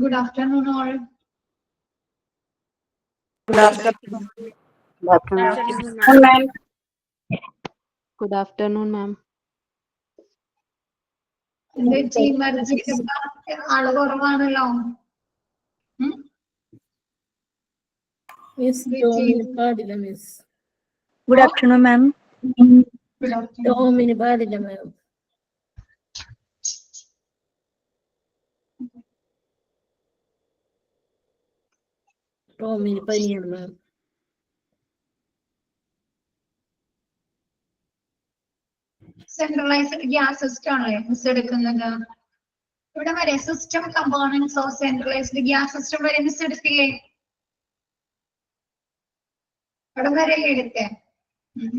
Good afternoon, all. Good afternoon. Good afternoon, ma'am. Team ആള് കുറവാണല്ലോ. Miss Domini Padilla, Miss. Good afternoon, ma'am. Good afternoon. Domini Padilla, ma'am. Domini Padilla, ma'am. Centralised gas system ആണല്ലേ miss എടുക്കുന്നത്. ഇവിടെ വരെ system components of centralised gas system വരെ miss എടുക്കില്ലേ? ഇവിടെ വരെ എടുത്തേ.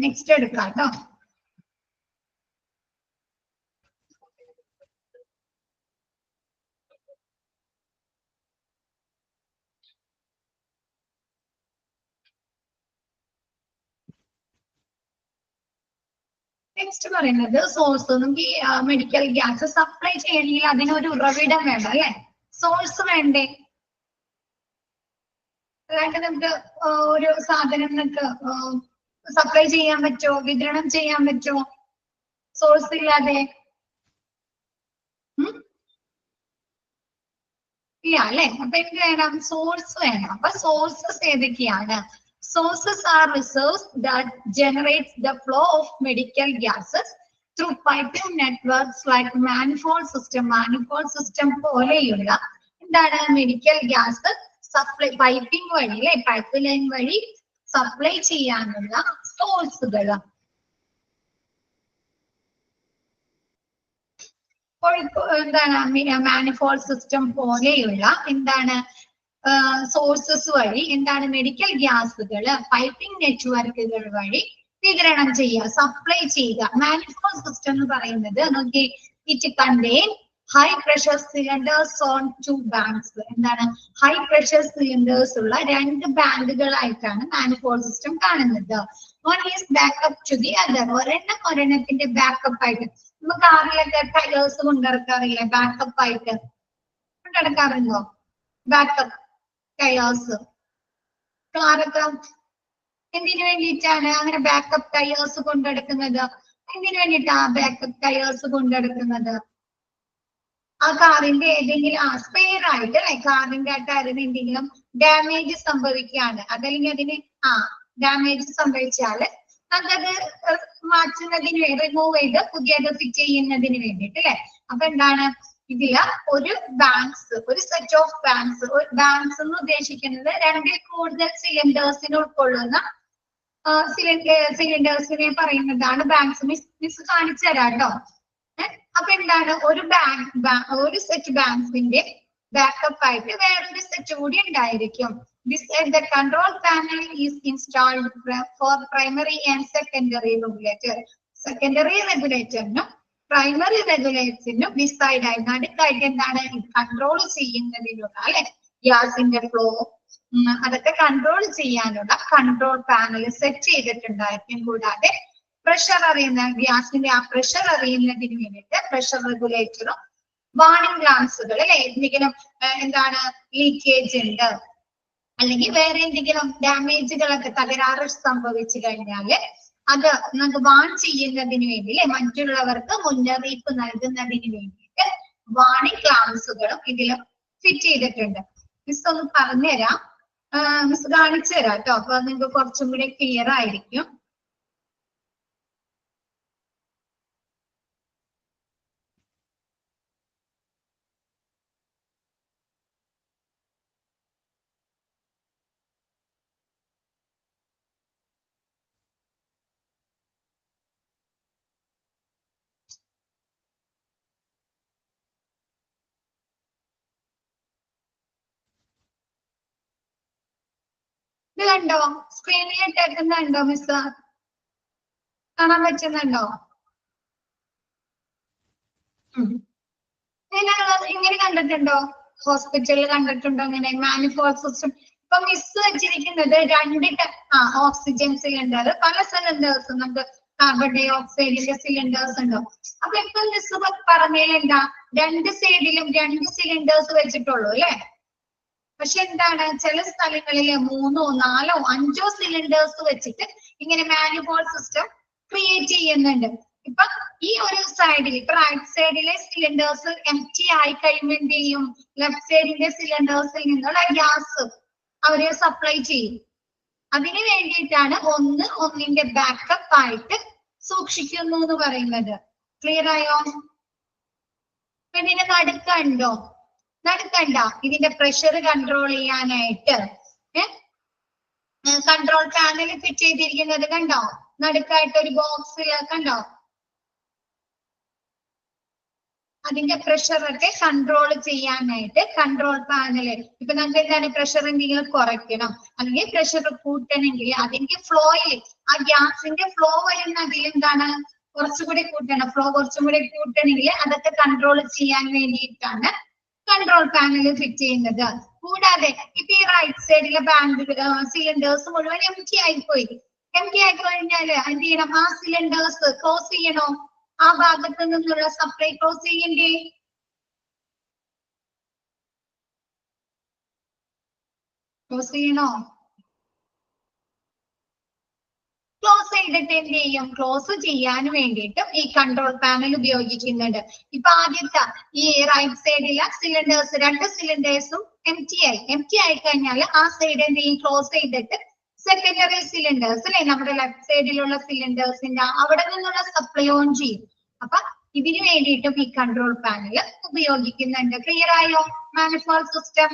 നെക്സ്റ്റ് എടുക്കാം കേട്ടോ. നെക്സ്റ്റ് പറയുന്നത് സോഴ്സ്. നമുക്ക് ഈ മെഡിക്കൽ ഗ്യാസ് സപ്ലൈ ചെയ്യണമെങ്കിൽ അതിനൊരു ഉറവിടം വേണം അല്ലെ? സോഴ്സ് വേണ്ടേ? അതായത് നമുക്ക് ഒരു സാധനം നമുക്ക് സപ്ലൈ ചെയ്യാൻ പറ്റുമോ, വിതരണം ചെയ്യാൻ പറ്റുമോ സോഴ്സ് ഇല്ലാതെ? ഇല്ല അല്ലെ? അപ്പൊ എന്ത് വേണം? സോഴ്സ് വേണം. അപ്പൊ സോഴ്സസ് ഏതൊക്കെയാണ്? Sources are reserves that generates the flow of medical gases through piping networks like manifold system. Manifold system പോലെയുള്ള എന്താണ് മെഡിക്കൽ ഗ്യാസ് സപ്ലൈ പൈപ്പിംഗ് വഴി അല്ലെ, പൈപ്പ് ലൈൻ വഴി സപ്ലൈ ചെയ്യാനുള്ള സോഴ്സുകൾ. എന്താണ് മാനിഫോൾഡ് സിസ്റ്റം പോലെയുള്ള എന്താണ് സോഴ്സസ് വഴി എന്താണ് മെഡിക്കൽ ഗ്യാസുകൾ പൈപ്പിംഗ് നെറ്റ്വർക്കുകൾ വഴി വിതരണം ചെയ്യുക, സപ്ലൈ ചെയ്യുക. മാനിഫോൾഡ് സിസ്റ്റം എന്ന് പറയുന്നത് നോക്കി, it contain high pressure cylinders on 2 banks. എന്താണ് ഹൈ പ്രഷർ സിലിണ്ടേഴ്സ് ഉള്ള 2 ബാങ്കുകളായിട്ടാണ് മാനിഫോൾഡ് സിസ്റ്റം കാണുന്നത്. One is backup to the other. ഒരെണ്ണത്തിന്റെ ബാക്കപ്പ് ആയിട്ട്. നമ്മൾ കാറിലൊക്കെ ടയേഴ്സ് കൊണ്ടിറക്കാറില്ലേ ബാക്കപ്പ് ആയിട്ട്? കൊണ്ടിറക്കാറുണ്ടോ ബാക്കപ്പ് ടയേഴ്സ്? കാറൊക്കെ എന്തിനു വേണ്ടിയിട്ടാണ് അങ്ങനെ ബാക്കപ്പ് ടയേഴ്സ് കൊണ്ടെടുക്കുന്നത്? എന്തിനു വേണ്ടിയിട്ടാ ബാക്കപ്പ് ടയേഴ്സ് കൊണ്ടെടുക്കുന്നത്? ആ കാറിന്റെ ഏതെങ്കിലും സ്പെയർ ആയിട്ട് കാറിന്റെ ടയറിന് എന്തെങ്കിലും ഡാമേജ് സംഭവിക്കുകയാണ്, അതല്ലെങ്കിൽ അതിന് ഡാമേജ് സംഭവിച്ചാല് നമുക്കത് മാറ്റുന്നതിന് വേണ്ടി റിമൂവ് ചെയ്ത് പുതിയത് ഫിറ്റ് ചെയ്യുന്നതിന് വേണ്ടിയിട്ട് അല്ലെ? അപ്പൊ എന്താണ് ഇതില് ഒരു ബാങ്ക്സ്, ഒരു സെറ്റ് ഓഫ് ബാങ്ക്സ്. ബാങ്ക്സ് എന്ന് ഉദ്ദേശിക്കുന്നത് 2ൽ കൂടുതൽ സിലിണ്ടേഴ്സിന് ഉൾക്കൊള്ളുന്ന സിലിണ്ടേഴ്സിനെ പറയുന്നതാണ് ബാങ്ക്സ്. മിസ് കാണിച്ചു തരാം കേട്ടോ. അപ്പൊ എന്താണ് ഒരു സെറ്റ് ബാങ്ക്സിന്റെ ബാക്കപ്പ് ആയിട്ട് വേറൊരു സെറ്റ് കൂടി ഉണ്ടായിരിക്കും. The control panel is installed for primary and secondary regulator. Secondary regulator-നും പ്രൈമറി റെഗുലേറ്ററിനും ഡിസൈഡ് ആയി നടുക്കായിട്ട് എന്താണ് കൺട്രോൾ ചെയ്യുന്നതിനുള്ള അല്ലെ ഗ്യാസിന്റെ ഫ്ലോ അതൊക്കെ കൺട്രോൾ ചെയ്യാനുള്ള കൺട്രോൾ പാനൽ സെറ്റ് ചെയ്തിട്ടുണ്ടായിരിക്കും. കൂടാതെ പ്രഷർ അറിയുന്ന ഗ്യാസിന്റെ ആ പ്രഷർ അറിയുന്നതിന് വേണ്ടിയിട്ട് പ്രഷർ റെഗുലേറ്ററും വാർണിംഗ് ലാംപ്സുകൾ അല്ലെ, എന്തെങ്കിലും എന്താണ് ലീക്കേജ് ഉണ്ട് അല്ലെങ്കിൽ വേറെ എന്തെങ്കിലും ഡാമേജുകളൊക്കെ തകരാറ് സംഭവിച്ചു കഴിഞ്ഞാല് അത് നമുക്ക് വാൺ ചെയ്യുന്നതിന് വേണ്ടി അല്ലെ, മറ്റുള്ളവർക്ക് മുന്നറിയിപ്പ് നൽകുന്നതിന് വേണ്ടിയിട്ട് വാർണിംഗ് ലാംപ്സുകളും ഇതിലും ഫിറ്റ് ചെയ്തിട്ടുണ്ട്. മിസ് ഒന്ന് പറഞ്ഞുതരാം, മിസ് കാണിച്ചു തരാം കേട്ടോ. അപ്പൊ നിങ്ങൾക്ക് കുറച്ചും കൂടി ക്ലിയർ ആയിരിക്കും. ഇത് കണ്ടോ? സ്ക്രീനിൽ ഇട്ടേക്കുന്നുണ്ടോ മിസ്? കാണാൻ പറ്റുന്നുണ്ടോ? ഇങ്ങനെ കണ്ടിട്ടുണ്ടോ? ഹോസ്പിറ്റലിൽ കണ്ടിട്ടുണ്ടോ ഇങ്ങനെ മാനിഫോൾഡ് സിസ്റ്റം? ഇപ്പൊ മിസ് വെച്ചിരിക്കുന്നത് 2 ഓക്സിജൻ സിലിണ്ടർ, പല സിലിണ്ടേഴ്സും നമുക്ക് കാർബൺ ഡൈ ഓക്സൈഡിന്റെ സിലിണ്ടേഴ്സ് ഉണ്ടോ? അപ്പൊ ഇപ്പൊ മിസ് പറഞ്ഞാൽ എന്താ 2 സൈഡിലും 2 സിലിണ്ടേഴ്സ് വെച്ചിട്ടുള്ളൂ അല്ലെ? പക്ഷെ എന്താണ് ചില സ്ഥലങ്ങളിൽ 3, 4, 5 സിലിണ്ടേഴ്സ് വെച്ചിട്ട് ഇങ്ങനെ മാനിഫോൾഡ് സിസ്റ്റം ക്രിയേറ്റ് ചെയ്യുന്നുണ്ട്. ഇപ്പൊ ഈ ഒരു സൈഡിൽ ഇപ്പൊ റൈറ്റ് സൈഡിലെ സിലിണ്ടേഴ്സ് എംപ്റ്റി ആയി കഴിയുമ്പോൾ എന്ത് ചെയ്യും, ലെഫ്റ്റ് സൈഡിന്റെ സിലിണ്ടേഴ്സിൽ നിന്നുള്ള ഗ്യാസ് അവരെ സപ്ലൈ ചെയ്യും. അതിനു വേണ്ടിയിട്ടാണ് ഒന്നിന്റെ ബാക്കപ്പ് ആയിട്ട് സൂക്ഷിക്കുന്നു എന്ന് പറയുന്നത്. ക്ലിയർ ആയോ? ഇതിന്റെ നടുക്കുണ്ടോ? നടുക്കണ്ട. ഇതിന്റെ പ്രഷർ കൺട്രോൾ ചെയ്യാനായിട്ട് കൺട്രോൾ പാനൽ ഫിറ്റ് ചെയ്തിരിക്കുന്നത് കണ്ടോ? നടുക്കായിട്ട് ഒരു ബോക്സിൽ കണ്ടോ? അതിന്റെ പ്രഷർ ഒക്കെ കൺട്രോൾ ചെയ്യാനായിട്ട് കൺട്രോൾ പാനല്. ഇപ്പൊ നമുക്ക് എന്താണ് പ്രഷർ എന്തെങ്കിലും കുറയ്ക്കണം അല്ലെങ്കിൽ പ്രഷർ കൂട്ടണമെങ്കിൽ അതിന്റെ ഫ്ലോയിൽ ആ ഗ്യാസിന്റെ ഫ്ലോ വരുന്ന അതിലെന്താണ് കുറച്ചുകൂടി കൂട്ടണം. ഫ്ലോ കുറച്ചും കൂടി കൂട്ടണമെങ്കിൽ അതൊക്കെ കൺട്രോൾ ചെയ്യാൻ വേണ്ടിയിട്ടാണ് കൺട്രോൾ പാനൽ ഫിറ്റ് ചെയ്യുന്നത്. കൂടാതെ ഇപ്പൊ ഈ റൈറ്റ് സൈഡിലെ സിലിണ്ടേഴ്സ് മുഴുവൻ എംപ്റ്റി ആയിപ്പോയി. എംപ്റ്റി ആയി കഴിഞ്ഞാല് എന്ത് ചെയ്യണം? ആ സിലിണ്ടേഴ്സ് ക്ലോസ് ചെയ്യണോ? ആ ഭാഗത്ത് നിന്നുള്ള സപ്ലൈ ക്ലോസ് ചെയ്യണ്ടേ? ക്ലോസ് ചെയ്യണോ? ക്ലോസ് ചെയ്തിട്ട് എന്ത് ചെയ്യും? ക്ലോസ് ചെയ്യാൻ വേണ്ടിയിട്ടും ഈ കൺട്രോൾ പാനൽ ഉപയോഗിക്കുന്നുണ്ട്. ഇപ്പൊ ആദ്യത്തെ ഈ റൈറ്റ് സൈഡിലെ സിലിണ്ടേഴ്സ് 2 സിലിണ്ടേഴ്സും എംപ്റ്റി ആയി കഴിഞ്ഞാൽ ആ സൈഡ് എന്ത് ചെയ്യും? ക്ലോസ് ചെയ്തിട്ട് സെക്കൻഡറി സിലിണ്ടേഴ്സ് അല്ലെ നമ്മുടെ ലെഫ്റ്റ് സൈഡിലുള്ള സിലിണ്ടേഴ്സിന്റെ അവിടെ നിന്നുള്ള സപ്ലൈ ഓൺ ചെയ്യും. അപ്പൊ ഇതിനു വേണ്ടിയിട്ടും ഈ കൺട്രോൾ പാനൽ ഉപയോഗിക്കുന്നുണ്ട്. ക്ലിയർ ആയോ? Manifold system.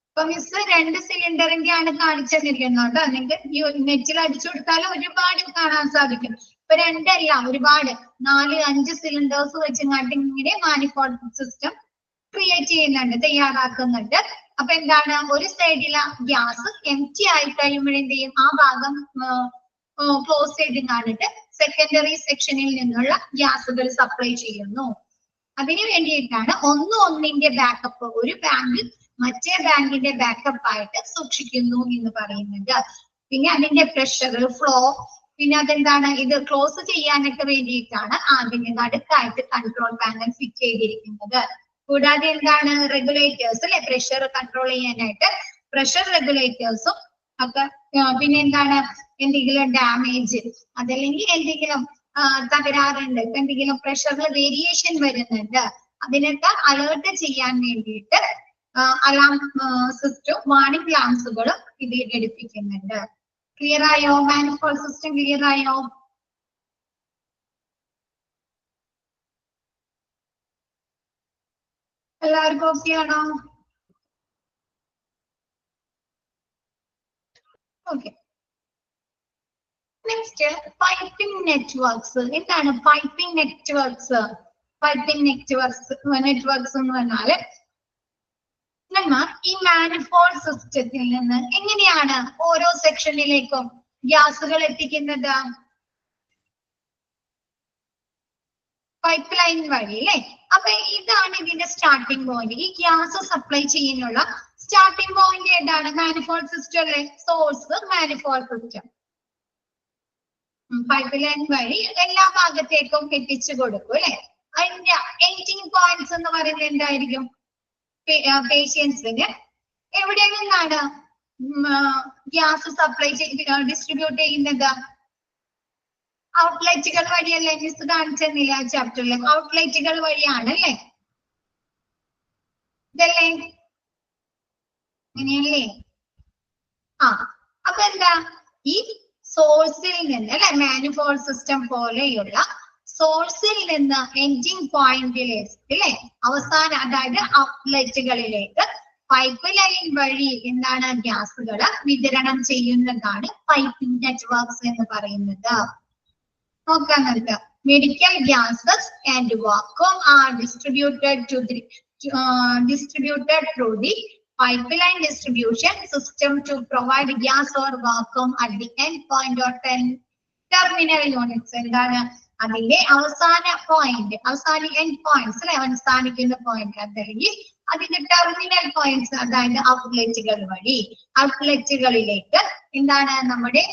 ഇപ്പൊ മിസ് 2 സിലിണ്ടറിന്റെ ആണ് കാണിച്ചു തന്നിരിക്കുന്നത്. നിങ്ങൾക്ക് നെറ്റിൽ അടിച്ചു കൊടുത്താൽ ഒരുപാട് കാണാൻ സാധിക്കും. ഇപ്പൊ 2 അല്ല, ഒരുപാട് 4, 5 സിലിണ്ടേഴ്സ് വെച്ചിങ്ങാണ്ട് ഇങ്ങനെ മാനിഫോൾഡ് സിസ്റ്റം ക്രിയേറ്റ് ചെയ്യുന്നുണ്ട്, തയ്യാറാക്കുന്നുണ്ട്. അപ്പൊ എന്താണ്, ഒരു സൈഡിലെ ഗ്യാസ് എംപ്റ്റി ആയി കഴിയുമ്പോൾ എന്ത് ചെയ്യും? ആ ഭാഗം ക്ലോസ് ചെയ്ത് കാണിട്ട് സെക്കൻഡറി സെക്ഷനിൽ നിന്നുള്ള ഗ്യാസുകൾ സപ്ലൈ ചെയ്യുന്നു. അതിനു വേണ്ടിയിട്ടാണ് ഒന്നിന്റെ ബാക്കപ്പ്, ഒരു ബാങ്ക് മറ്റേ ബാങ്കിന്റെ ബാക്കപ്പ് ആയിട്ട് സൂക്ഷിക്കുന്നു എന്ന് പറയുന്നത്. പിന്നെ അതിന്റെ പ്രഷർ ഫ്ലോ, പിന്നെ അതെന്താണ്, ഇത് ക്ലോസ് ചെയ്യാനൊക്കെ വേണ്ടിയിട്ടാണ് അതിന്റെ നടുക്കായിട്ട് കൺട്രോൾ പാനൽ ഫിറ്റ് ചെയ്തിരിക്കുന്നത്. കൂടാതെ എന്താണ്, റെഗുലേറ്റേഴ്സ് അല്ലെ, പ്രഷർ കൺട്രോൾ ചെയ്യാനായിട്ട് പ്രഷർ റെഗുലേറ്റേഴ്സും ഒക്കെ. പിന്നെ എന്താണ്, എന്തെങ്കിലും ഡാമേജ് അതല്ലെങ്കിൽ എന്തെങ്കിലും തകരാറുണ്ട്, എന്തെങ്കിലും പ്രഷറിൽ വേരിയേഷൻ വരുന്നുണ്ട്, അതിനൊക്കെ അലേർട്ട് ചെയ്യാൻ വേണ്ടിയിട്ട് അലാം സിസ്റ്റം, വാർണിംഗ് ലാംസുകളും ഇതിൽ ഘടിപ്പിക്കുന്നുണ്ട്. ക്ലിയർ ആയോ? മാനിഫോൾഡ് സിസ്റ്റം ക്ലിയർ ആയോ? എല്ലാവർക്കും ഓക്കെ ആണോ? ഓക്കെ. Next piping networks. എന്താണ് പൈപ്പിംഗ് നെറ്റ്വർക്ക്സ്? പൈപ്പിംഗ് നെറ്റ്വർക്ക്സ് എന്ന് പറഞ്ഞാല് നമ്മ ഈ മാനിഫോൾഡ് സിസ്റ്റത്തിൽ നിന്ന് എങ്ങനെയാണ് ഓരോ സെക്ഷനിലേക്കും ഗ്യാസുകൾ എത്തിക്കുന്നത്? പൈപ്പ് ലൈൻ വഴി അല്ലെ. അപ്പൊ ഇതാണ് ഇതിന്റെ സ്റ്റാർട്ടിംഗ് പോയിന്റ്. ഈ ഗ്യാസ് സപ്ലൈ ചെയ്യാനുള്ള സ്റ്റാർട്ടിംഗ് പോയിന്റ് ഏതാണ്? മാനിഫോൾഡ് സിസ്റ്റം അല്ലെ. Source manifold system. Pipe line വഴി എല്ലാ ഭാഗത്തേക്കും എത്തിച്ചു കൊടുക്കും അല്ലെ. അതിന്റെ എൻഡിങ് പോയിന്റ്സ് എന്ന് പറയുന്നത് എന്തായിരിക്കും? പേഷ്യൻസിന് എവിടെ നിന്നാണ് ഗ്യാസ് സപ്ലൈ ഡിസ്ട്രിബ്യൂട്ട് ചെയ്യുന്നത്? ഔട്ട്ലെറ്റുകൾ വഴിയല്ലേ? മിസ് കാണിച്ചെന്നില്ല ചാപ്റ്ററിൽ. ഔട്ട്ലെറ്റുകൾ വഴിയാണ് അല്ലേ? ഇതല്ലേ? അങ്ങനെയല്ലേ? അപ്പൊ എന്താ, ഈ സോഴ്സിൽ നിന്ന് അല്ലെ, മാനിഫോൾഡ് സിസ്റ്റം പോലെയുള്ള സോഴ്സിൽ നിന്ന് എൻഡിങ് പോയിന്റിലേക്ക് അല്ലെ, അവസാനം അതായത് ഔട്ട്ലെറ്റുകളിലേക്ക് പൈപ്പ് ലൈൻ വഴി എന്താണ് ഗ്യാസുകൾ വിതരണം ചെയ്യുന്നതാണ് പൈപ്പിംഗ് നെറ്റ്വർക്ക്സ് എന്ന് പറയുന്നത്. നോക്കാം നമുക്ക്. Medical gases and vacuum R distributed through the pipeline distribution system to provide gas or vacuum at the end point or terminal units. എന്താണ് അതിന്റെ അവസാന പോയിന്റ്, എൻഡ് പോയിന്റ്സ് അല്ലെ, അവസാനിക്കുന്ന പോയിന്റ് അല്ലെങ്കിൽ അതിന്റെ ടെർമിനൽ പോയിന്റ്സ്, അതായത് ഔട്ട്ലെറ്റുകൾ വഴി ഔട്ട്ലെറ്റുകളിലേക്ക് എന്താണ് നമ്മുടെ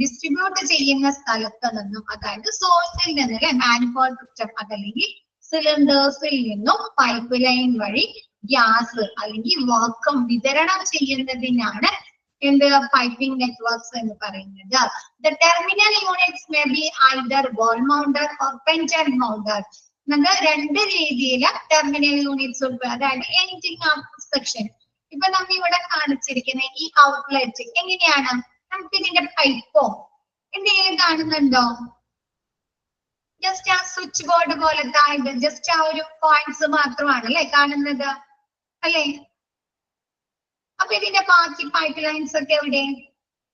ഡിസ്ട്രിബ്യൂട്ട് ചെയ്യുന്ന സ്ഥലത്ത് നിന്നും, അതായത് സോഴ്സിൽ നിന്ന് അല്ലെ, മാനിഫോൾഡ് സിസ്റ്റം അതല്ലെങ്കിൽ സിലിണ്ടേഴ്സിൽ നിന്നും പൈപ്പ് ലൈൻ വഴി ഗ്യാസ് അല്ലെങ്കിൽ വാക്കം വിതരണം ചെയ്യുന്നതിനാണ് എന്ത് പൈപ്പിംഗ് നെറ്റ്വർക്ക്സ് എന്ന് പറയുന്നത്. The terminal units may be either wall mounted or pendant mounted. നമുക്ക് രണ്ട് രീതിയിൽ ടെർമിനൽ യൂണിറ്റ്സ് ഉണ്ട്. അതായത് എൻഡിങ് സെക്ഷൻ. ഇപ്പൊ നമ്മൾ ഇവിടെ കാണിച്ചിരിക്കുന്ന ഈ ഔട്ട്ലെറ്റ് എങ്ങനെയാണ്? നമുക്ക് ഇതിന്റെ പൈപ്പോ എന്തെങ്കിലും കാണുന്നുണ്ടോ? ജസ്റ്റ് ആ സ്വിച്ച് ബോർഡ് പോലത്തെ ഇത് ജസ്റ്റ് ആ ഒരു പോയിന്റ്സ് മാത്രമാണ് അല്ലെ കാണുന്നത് അല്ലെ? അപ്പൊ ഇതിന്റെ ബാക്കി പൈപ്പ് ലൈൻസ് ഒക്കെ എവിടെ?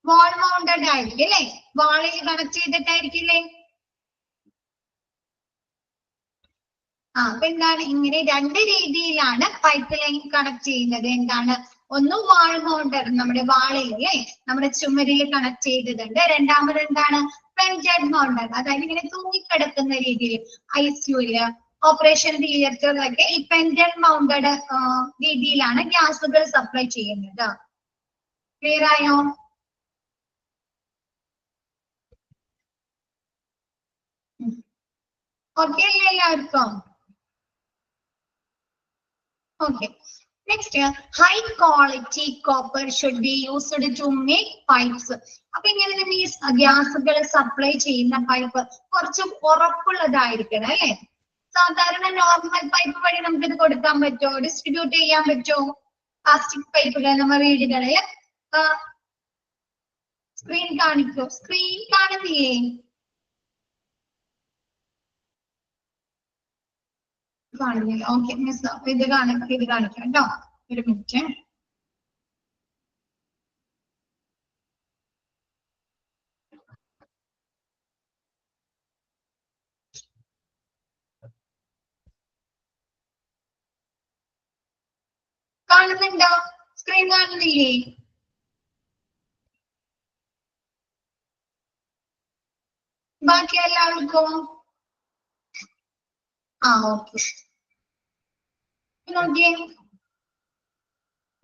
വാൾ മൗണ്ടഡ് ആയിരിക്കും അല്ലെ? വാളിൽ കണക്ട് ചെയ്തിട്ടായിരിക്കില്ലേ? അപ്പൊ എന്താണ് ഇങ്ങനെ രണ്ട് രീതിയിലാണ് പൈപ്പ് ലൈൻ കണക്ട് ചെയ്യുന്നത്. എന്താണ്? ഒന്ന് വാൾ മൗണ്ടഡ്, നമ്മുടെ വാളിൽ അല്ലെ നമ്മുടെ ചുമരിൽ കണക്ട് ചെയ്തിട്ടുണ്ട്. രണ്ടാമത് എന്താണ്? പെൻഡന്റ് മൗണ്ടഡ്, അതായത് ഇങ്ങനെ തൂങ്ങിക്കിടക്കുന്ന രീതിയിൽ ICUല് ഓപ്പറേഷൻ തിയേറ്ററിലൊക്കെ ഈ പെൻഡന്റ് മൗണ്ടഡ് രീതിയിലാണ് ഗ്യാസുകൾ സപ്ലൈ ചെയ്യുന്നത്. ക്ലിയർ ആയോ? ഓക്കെ അല്ലേ എല്ലാവർക്കും? Okay. Next, high quality copper should be used to make pipes. അപ്പൊ ഇങ്ങനെ മീൻസ് ഗ്യാസുകൾ സപ്ലൈ ചെയ്യുന്ന പൈപ്പ് കുറച്ച് ഉറപ്പുള്ളതായിരിക്കണം അല്ലെ? സാധാരണ നോർമൽ പൈപ്പ് വഴി നമുക്ക് ഇത് കൊടുക്കാൻ പറ്റുമോ? ഡിസ്ട്രിബ്യൂട്ട് ചെയ്യാൻ പറ്റുമോ? പ്ലാസ്റ്റിക് പൈപ്പുകൾ നമ്മുടെ വീടുകളിൽ സ്ക്രീൻ കാണിക്കോ? സ്ക്രീൻ കാണുന്നില്ലേ? കാണുന്നില്ല. ഓക്കെ മിസ്, ഇത് കാണിക്കാം കേട്ടോ. ഒരു മിനിറ്റ്. കാണുന്നുണ്ടോ? സ്ക്രീൻ കാണുന്നില്ലേ? ബാക്കി എല്ലാവർക്കും? ഓക്കെ. നോക്കിയേ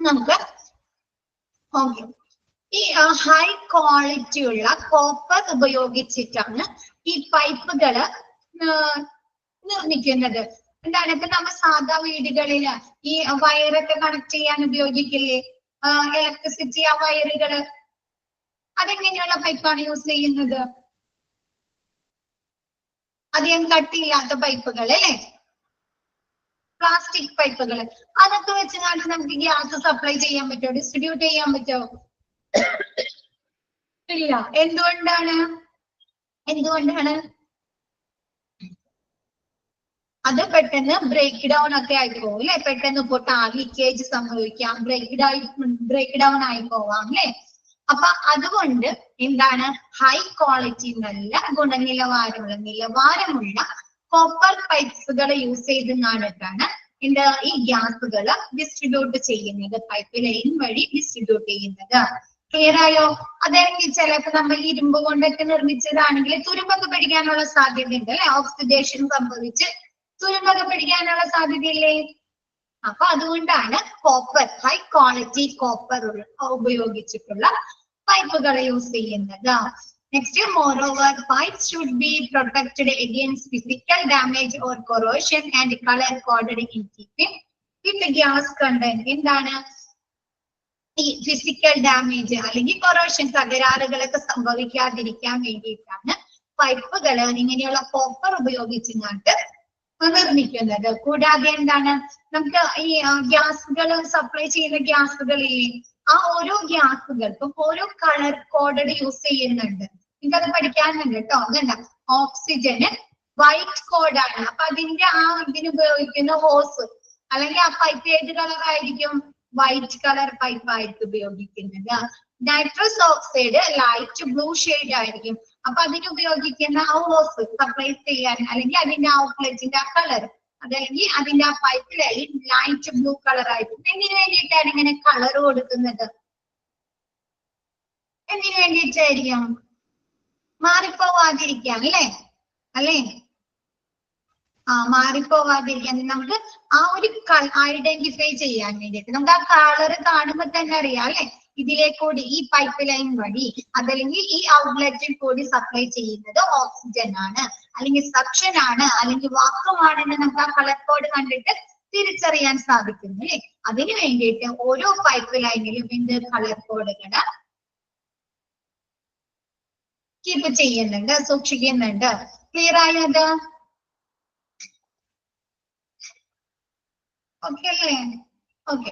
നമുക്ക്. ഓക്കെ, ഈ ഹൈ ക്വാളിറ്റി ഉള്ള കോപ്പർ ഉപയോഗിച്ചിട്ടാണ് ഈ പൈപ്പുകള് നിർമ്മിക്കുന്നത്. എന്താണ്? ഇപ്പൊ നമ്മൾ സാധാ വീടുകളില് ഈ വയറൊക്കെ കണക്ട് ചെയ്യാൻ ഉപയോഗിക്കില്ലേ? ഇലക്ട്രിസിറ്റി ആ വയറുകള്, അതെങ്ങനെയുള്ള പൈപ്പാണ് യൂസ് ചെയ്യുന്നത്? അധികം കട്ടിയില്ലാത്ത പൈപ്പുകൾ അല്ലെ? പ്ലാസ്റ്റിക് പൈപ്പുകൾ. അതൊക്കെ വെച്ചാൽ നമുക്ക് ഗ്യാസ് സപ്ലൈ ചെയ്യാൻ പറ്റുമോ? ഡിസ്ട്രിബ്യൂട്ട് ചെയ്യാൻ പറ്റുമോ? ഇല്ല. എന്തുകൊണ്ടാണ്? അത് പെട്ടെന്ന് ബ്രേക്ക് ഡൗൺ ഒക്കെ ആയി പോകും അല്ലെ? പെട്ടെന്ന് ലീക്കേജ് സംഭവിക്കാം, ബ്രേക്ക് ഡൗൺ ആയി പോവാം അല്ലെ? അപ്പൊ അതുകൊണ്ട് എന്താണ്? ഹൈ ക്വാളിറ്റി, നല്ല നിലവാരമുള്ള കോപ്പർ പൈപ്സുകൾ യൂസ് ചെയ്താണ് ഈ ഗ്യാസുകൾ ഡിസ്ട്രിബ്യൂട്ട് ചെയ്യുന്നത്, പൈപ്പ് ലൈൻ വഴി ഡിസ്ട്രിബ്യൂട്ട് ചെയ്യുന്നത്. ക്ലിയർ ആയോ? അതാണെങ്കിൽ ചിലപ്പോൾ നമ്മൾ ഇരുമ്പ് കൊണ്ടൊക്കെ നിർമ്മിച്ചതാണെങ്കിൽ തുരുമ്പൊക്കെ പിടിക്കാനുള്ള സാധ്യത ഉണ്ട് അല്ലെ? ഓക്സിഡേഷൻ സംഭവിച്ച് തുരുമ്പൊക്കെ പിടിക്കാനുള്ള സാധ്യതയില്ലേ? അപ്പൊ അതുകൊണ്ടാണ് കോപ്പർ, ഹൈ ക്വാളിറ്റി കോപ്പർ ഉപയോഗിച്ചിട്ടുള്ള പൈപ്പുകൾ യൂസ് ചെയ്യുന്നത്. Next, moreover, pipes should be protected against physical damage or corrosion and color coded in keeping with gas content. എന്താണ് ഈ ഫിസിക്കൽ ഡാമേജ് അല്ലെങ്കിൽ കൊറോഷൻ, തകരാറുകളൊക്കെ സംഭവിക്കാതിരിക്കാൻ വേണ്ടിയിട്ടാണ് പൈപ്പുകൾ ഇങ്ങനെയുള്ള കോപ്പർ ഉപയോഗിച്ചിട്ട് നിർമ്മിക്കുന്നത്. കൂടാതെ എന്താണ്? നമുക്ക് ഈ ഗ്യാസുകൾ സപ്ലൈ ചെയ്യുന്ന ഗ്യാസുകളിൽ ആ ഓരോ ഗ്യാസുകൾക്കും ഓരോ കളർ കോഡഡ് യൂസ് ചെയ്യുന്നുണ്ട്. നിങ്ങൾക്കത് പഠിക്കാനുണ്ട് കേട്ടോ. അതല്ല, ഓക്സിജന് വൈറ്റ് കോഡാണ്. അപ്പൊ അതിന്റെ ഇതിന് ഉപയോഗിക്കുന്ന ഹോസ് അല്ലെങ്കിൽ ആ പൈപ്പ് ഏത് കളർ ആയിരിക്കും? വൈറ്റ് കളർ പൈപ്പ് ആയിരിക്കും ഉപയോഗിക്കുന്നത്. Nitrous oxide light blue shade ആയിരിക്കും. അപ്പൊ അതിന് ഉപയോഗിക്കുന്ന ആ ഹോസ് സപ്ലൈ ചെയ്യാൻ അല്ലെങ്കിൽ അതിന്റെ ഔട്ട്ലെറ്റിന്റെ ആ കളർ, അതല്ലെങ്കിൽ അതിന്റെ ആ pipe line light blue colour ആയിരിക്കും. എന്തിനു വേണ്ടിയിട്ടാണ് ഇങ്ങനെ കളർ കൊടുക്കുന്നത്? എന്തിനു വേണ്ടിയിട്ടായിരിക്കും? മാറിപ്പോവാതിരിക്കാൻ അല്ലേ? മാറിപ്പോവാതിരിക്കാൻ നമുക്ക് ആ ഒരു ഐഡന്റിഫൈ ചെയ്യാൻ വേണ്ടിയിട്ട്. നമുക്ക് ആ കളർ കാണുമ്പോൾ തന്നെ അറിയാം അല്ലെ? ഇതിലേക്കൂടി ഈ പൈപ്പ് ലൈൻ വഴി അതല്ലെങ്കിൽ ഈ ഔട്ട്ലെറ്റിൽ കൂടി സപ്ലൈ ചെയ്യുന്നത് ഓക്സിജൻ ആണ്, അല്ലെങ്കിൽ സക്ഷൻ ആണ്, അല്ലെങ്കിൽ വാക്വം ആണെന്ന് നമുക്ക് ആ കളർ കോഡ് കണ്ടിട്ട് തിരിച്ചറിയാൻ സാധിക്കുന്നു അല്ലെ. അതിനു വേണ്ടിയിട്ട് ഓരോ പൈപ്പ് ലൈനിലും ഇതിന്റെ കളർ കോഡുകൾ കീപ്പ് ചെയ്യുന്നുണ്ട്, സൂക്ഷിക്കുന്നുണ്ട്. ക്ലിയർ ആയത്? ഓക്കെ അല്ലേ? Okay.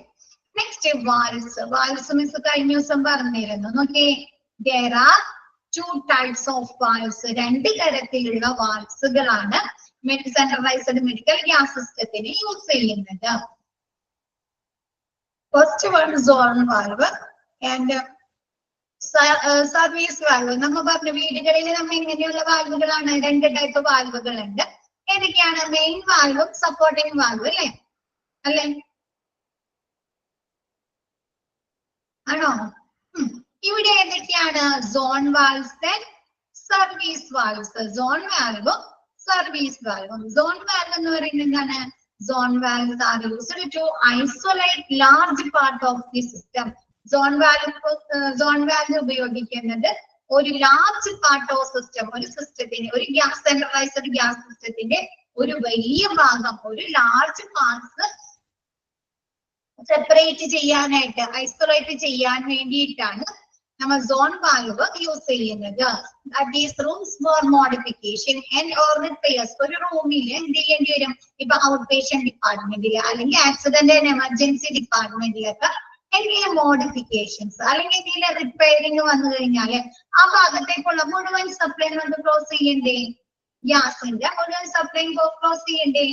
Next valves. Valves miss കഴിഞ്ഞ ദിവസം പറഞ്ഞിരുന്നു. നോക്കേ, there are 2 types of valves. 2 തരത്തിലുള്ള വാൽസുകളാണ് സെൻട്രലൈസ്ഡ് മെഡിക്കൽ ഗ്യാസ് സിസ്റ്റത്തിന് യൂസ് ചെയ്യുന്നത്. First one zone valve and service valve. നമ്മൾ പറഞ്ഞു വീടുകളിൽ നമ്മൾ ഇങ്ങനെയുള്ള വാൽവുകളാണ്, 2 ടൈപ്പ് വാൽവുകൾ ഉണ്ട്. ഏതൊക്കെയാണ്? മെയിൻ വാൽവും സപ്പോർട്ടിംഗ് വാൽവ് അല്ലേ? അല്ലേ? ആണോ? ഇവിടെ ഏതൊക്കെയാണ്? Zone valves, service valves. Zone വാൽവും സർവീസ് വാൽവും. സോൺ വാൽവ് എന്ന് പറയുന്നത് എന്താണ്? Zone valves are used to isolate large part of the system. Zone valve ഉപയോഗിക്കുന്നത് ഒരു ലാർജ് പാർട്ട് ഓഫ് സിസ്റ്റം, ഒരു സിസ്റ്റത്തിന്, ഒരു ഗ്യാസ് സെൻട്രലൈസ്ഡ് ഗ്യാസ് സിസ്റ്റത്തിന്റെ ഒരു വലിയ ഭാഗം, ഒരു ലാർജ് പാർട്സ് സെപ്പറേറ്റ് ചെയ്യാനായിട്ട്, ഐസൊലേറ്റ് ചെയ്യാൻ വേണ്ടിയിട്ടാണ് നമ്മൾ സോൺ വാൽവ് യൂസ് ചെയ്യുന്നത്. These rooms for modification and or repairs. ഒരു റൂമിൽ എന്ത് ചെയ്യേണ്ടി വരും? ഇപ്പൊ ഔട്ട് പേഷ്യന്റ് ഡിപ്പാർട്ട്മെന്റിൽ അല്ലെങ്കിൽ ആക്സിഡന്റ് ആൻഡ് എമർജൻസി ഡിപ്പാർട്ട്മെന്റിലൊക്കെ എന്തെങ്കിലും മോഡിഫിക്കേഷൻസ് അല്ലെങ്കിൽ എന്തെങ്കിലും റിപ്പയറിംഗ് വന്നു കഴിഞ്ഞാല് ആ ഭാഗത്തേക്കുള്ള മുഴുവൻ സപ്ലൈ നമുക്ക് ക്ലോസ് ചെയ്യണ്ടേ? ഗ്യാസിന്റെ മുഴുവൻ സപ്ലൈ ക്ലോസ് ചെയ്യണ്ടേ?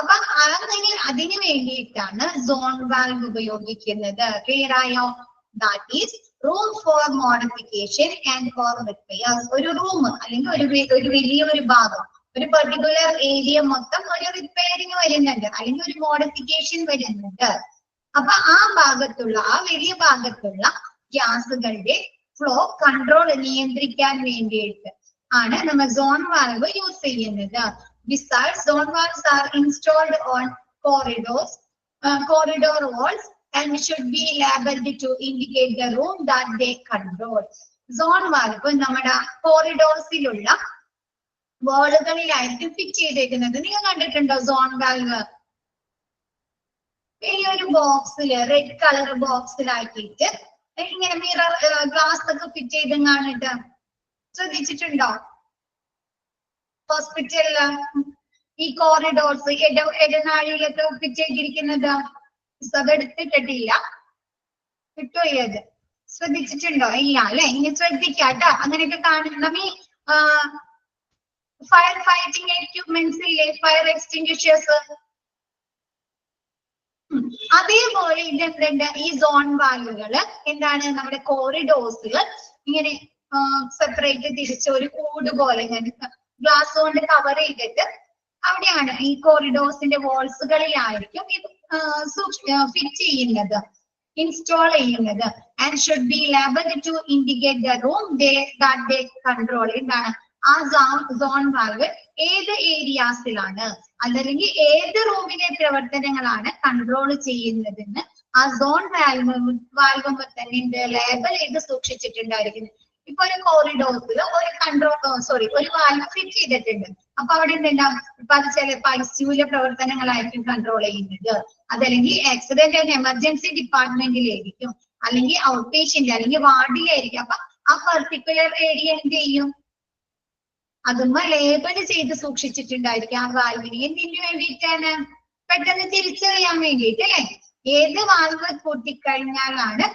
അപ്പൊ അതിന് വേണ്ടിയിട്ടാണ് സോൺ വാൽവ് ഉപയോഗിക്കുന്നത്. ക്ലിയർ ആയോ? That is room for modification and for repairs. ഒരു റൂം അല്ലെങ്കിൽ ഒരു വലിയൊരു ഭാഗം, ഒരു പെർട്ടിക്കുലർ ഏരിയ മൊത്തം ഒരു റിപ്പയറിംഗ് വരുന്നുണ്ട് അല്ലെങ്കിൽ ഒരു മോഡിഫിക്കേഷൻ വരുന്നുണ്ട്. അപ്പൊ ആ ഭാഗത്തുള്ള, ആ വലിയ ഭാഗത്തുള്ള ഗ്യാസുകളുടെ ഫ്ലോ കൺട്രോൾ നിയന്ത്രിക്കാൻ വേണ്ടിയിട്ട് ആണ് നമ്മൾ സോൺ വാൽവ് യൂസ് ചെയ്യുന്നത്. Besides, zone valves are installed on corridors, corridor walls, and should be labeled to indicate the room that they control. Zone valve നമ്മുടെ കോറിഡോർസിലുള്ള വാളുകളിലായിരിക്കും ഫിറ്റ് ചെയ്തേക്കുന്നത്. നിങ്ങൾ കണ്ടിട്ടുണ്ടോ സോൺ വാൽവ്? ഈ ഒരു ബോക്സില്, റെഡ് കളർ ബോക്സിലാക്കിയിട്ട് ഇങ്ങനെ മിറർ ഗ്ലാസ് ഒക്കെ fit ചെയ്ത് കാണിട്ട് ശ്രദ്ധിച്ചിട്ടുണ്ടോ? ഹോസ്പിറ്റലില് ഈ കോറിഡോർസ് ഇടനാഴിയിലൊക്കെ ഫിറ്റ് ചെയ്തിരിക്കുന്നത്. അത് എടുത്തിട്ടില്ല, കിട്ടുകയത് ശ്രദ്ധിച്ചിട്ടുണ്ടോ? ഇല്ല അല്ലെ? ഇനി ശ്രദ്ധിക്കാട്ടോ. അങ്ങനെയൊക്കെ കാണണം. ഈ ഫയർ ഫൈറ്റിംഗ് എക്യുപ്മെന്റ്സ് ഇല്ലേ, ഫയർ എക്സ്റ്റിംഗ്വിഷേഴ്സ്, അതേപോലെ ഇതെന്തുണ്ട്? ഈ സോൺ വാൽവുകള് എന്താണ്? നമ്മുടെ കോറിഡോർസിൽ ഇങ്ങനെ സെപ്പറേറ്റ് തിരിച്ച് ഒരു കൂട് പോലെ ഇങ്ങനെ ഗ്ലാസ് കൊണ്ട് കവർ ചെയ്തിട്ട് അവിടെയാണ് ഈ കോറിഡോർസിന്റെ വാൾസുകളിലായിരിക്കും ഇത് ഫിറ്റ് ചെയ്യുന്നത്, ഇൻസ്റ്റാൾ ചെയ്യുന്നത്. And should be labelled to indicate the room that they control. എന്താണ്? ആ സോൺ വാൽവ് ഏത് ഏരിയാസിലാണ് അല്ലെങ്കിൽ ഏത് റൂമിലെ പ്രവർത്തനങ്ങളാണ് കൺട്രോൾ ചെയ്യുന്നതെന്ന് ആ സോൺ വാൽവ് തന്നെ ലേബൽ ചെയ്ത് സൂക്ഷിച്ചിട്ടുണ്ടായിരിക്കുന്നു. ഇപ്പൊ ഒരു കോറിഡോർസിൽ ഒരു വാൽവ് ഫിറ്റ് ചെയ്തിട്ടുണ്ട്. അപ്പൊ അവിടെ എന്തുണ്ടാവും? ഇപ്പൊ അത് ചിലപ്പോ ഐസിയുവിലെ പ്രവർത്തനങ്ങളായിരിക്കും കൺട്രോൾ ചെയ്യുന്നത്, അതല്ലെങ്കിൽ ആക്സിഡന്റ് ആൻഡ് എമർജൻസി ഡിപ്പാർട്ട്മെന്റിലായിരിക്കും, അല്ലെങ്കിൽ ഔട്ട് പേഷ്യന്റ് അല്ലെങ്കിൽ വാർഡിലായിരിക്കും. അപ്പൊ ആ പെർട്ടിക്കുലർ ഏരിയ എന്ത് ചെയ്യും? അതുമ്മ ലേബൽ ചെയ്ത് സൂക്ഷിച്ചിട്ടുണ്ടായിരിക്കും ആ വാൽവിന്. എന്തിനു വേണ്ടിയിട്ടാണ്? പെട്ടെന്ന് തിരിച്ചറിയാൻ വേണ്ടിയിട്ട് അല്ലെ? ഏത് വാൽവ് പൊട്ടിക്കഴിഞ്ഞാലാണ്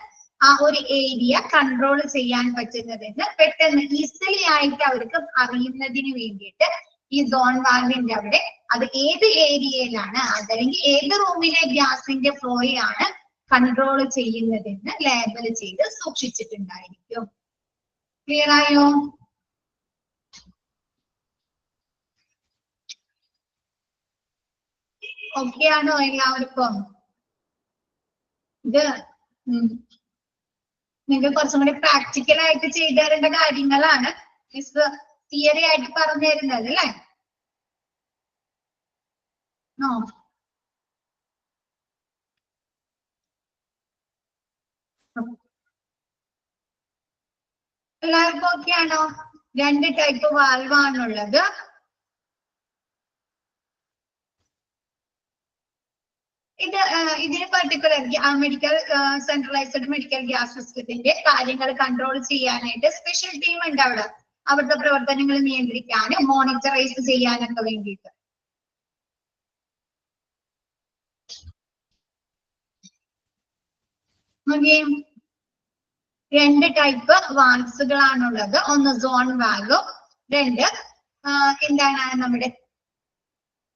ആ ഒരു ഏരിയ കൺട്രോൾ ചെയ്യാൻ പറ്റുന്നതെന്ന് പെട്ടെന്ന് ഈസിലി ആയിട്ട് അവർക്ക് അറിയുന്നതിന് വേണ്ടിയിട്ട് ഈ സോൺ വാൽവിന്റെ അവിടെ അത് ഏത് ഏരിയയിലാണ് അതല്ലെങ്കിൽ ഏത് റൂമിലെ ഗ്യാസിന്റെ ഫ്ലോയാണ് കൺട്രോൾ ചെയ്യുന്നതെന്ന് ലേബൽ ചെയ്ത് സൂക്ഷിച്ചിട്ടുണ്ടായിരിക്കും. ക്ലിയർ ആയോ? ഓക്കെ ആണോ എല്ലാവർക്കും? ഇത് നിങ്ങൾക്ക് കുറച്ചും കൂടി പ്രാക്ടിക്കൽ ആയിട്ട് ചെയ്തു തരേണ്ട കാര്യങ്ങളാണ് മിസ് തിയറി ആയിട്ട് പറഞ്ഞു തരുന്നത് അല്ലേ? എല്ലാവർക്കും ഓക്കെ ആണോ? 2 ടൈപ്പ് വാൽവ് ആണുള്ളത്. ഇതിന് particular medical centralised medical gas സിസ്റ്റത്തിന്റെ കാര്യങ്ങൾ കൺട്രോൾ ചെയ്യാനായിട്ട് സ്പെഷ്യൽ ടീം ഉണ്ട് അവിടെ. അവിടുത്തെ പ്രവർത്തനങ്ങൾ നിയന്ത്രിക്കാനും മോണിറ്ററൈസ് ചെയ്യാനൊക്കെ വേണ്ടിയിട്ട്. രണ്ട് ടൈപ്പ് വാൽവ്സുകളാണുള്ളത്. ഒന്ന് സോൺ വാൽവും, രണ്ട് എന്താണ് നമ്മുടെ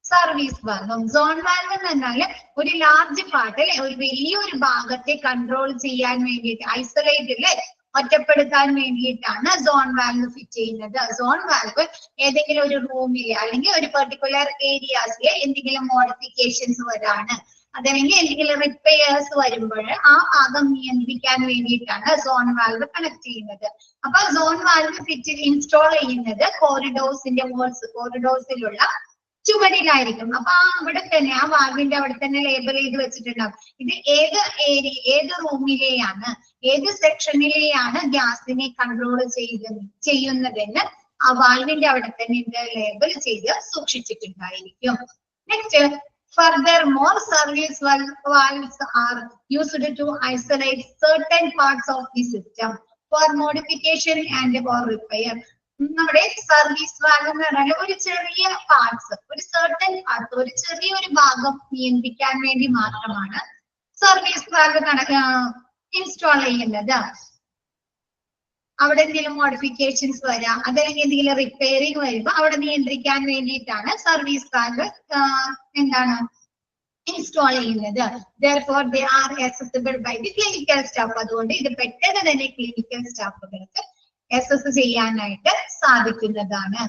സർവീസ് വാൽവും. സോൺ വാൽവ് എന്ന് പറഞ്ഞാല് ഒരു ലാർജ് പാർട്ട് അല്ലെ, ഒരു വലിയൊരു ഭാഗത്തെ കൺട്രോൾ ചെയ്യാൻ വേണ്ടിയിട്ട്, ഐസൊലേറ്റ് ഒറ്റപ്പെടുത്താൻ വേണ്ടിയിട്ടാണ് സോൺ വാൽവ് ഫിറ്റ് ചെയ്യുന്നത്. സോൺ വാൽവ് ഏതെങ്കിലും ഒരു റൂമില് അല്ലെങ്കിൽ ഒരു പെർട്ടിക്കുലർ ഏരിയാസിലെ എന്തെങ്കിലും മോഡിഫിക്കേഷൻസ് വരാണ്, അതല്ലെങ്കിൽ എന്തെങ്കിലും റിപ്പയർസ് വരുമ്പോൾ ആ ഭാഗം നിയന്ത്രിക്കാൻ വേണ്ടിയിട്ടാണ് സോൺ വാൽവ് കണക്ട് ചെയ്യുന്നത്. അപ്പൊ സോൺ വാൽവ് ഇൻസ്റ്റാൾ ചെയ്യുന്നത് കോറിഡോർസിന്റെ വോൾസ്, കോറിഡോർസിലുള്ള ചുവരിലായിരിക്കും. അപ്പൊ അവിടെ തന്നെ ആ വാൽവിന്റെ അവിടെ തന്നെ ലേബൽ ചെയ്ത് വെച്ചിട്ടുണ്ടാവും. ഇത് ഏത് ഏരിയ, ഏത് റൂമിലെയാണ്, ഏത് സെക്ഷനിലെയാണ് ഗ്യാസിനെ കൺട്രോൾ ചെയ്യുന്നതെന്ന് ആ വാൽവിന്റെ അവിടെ തന്നെ ലേബൽ ചെയ്ത് സൂക്ഷിച്ചിട്ടുണ്ടായിരിക്കും. Next, furthermore, service valves are used to isolate certain parts of the system for modification and for repair. നമ്മുടെ സർവീസ് വാൽവ് എന്ന് പറഞ്ഞാൽ ഒരു ചെറിയ പാർട്സ്, ഒരു സർട്ടൻ പാർട്സ്, ഒരു ചെറിയൊരു ഭാഗം നിയന്ത്രിക്കാൻ വേണ്ടി മാത്രമാണ് സർവീസ് വാൽവ് ഇൻസ്റ്റാൾ ചെയ്യുന്നത്. അവിടെ എന്തെങ്കിലും മോഡിഫിക്കേഷൻസ് വരാം, അതല്ലെങ്കിൽ എന്തെങ്കിലും റിപ്പയറിംഗ് വരുമ്പോ അവിടെ നിയന്ത്രിക്കാൻ വേണ്ടിയിട്ടാണ് സർവീസ് വാൽവ് എന്താണ് ഇൻസ്റ്റാൾ ചെയ്യുന്നത്. Therefore, they are accessible by the clinical staff. അതുകൊണ്ട് ഇത് പെട്ടെന്ന് തന്നെ ക്ലിനിക്കൽ സ്റ്റാഫുകൾക്ക് അസസ് ചെയ്യാനായിട്ട് സാധിക്കുന്നതാണ്.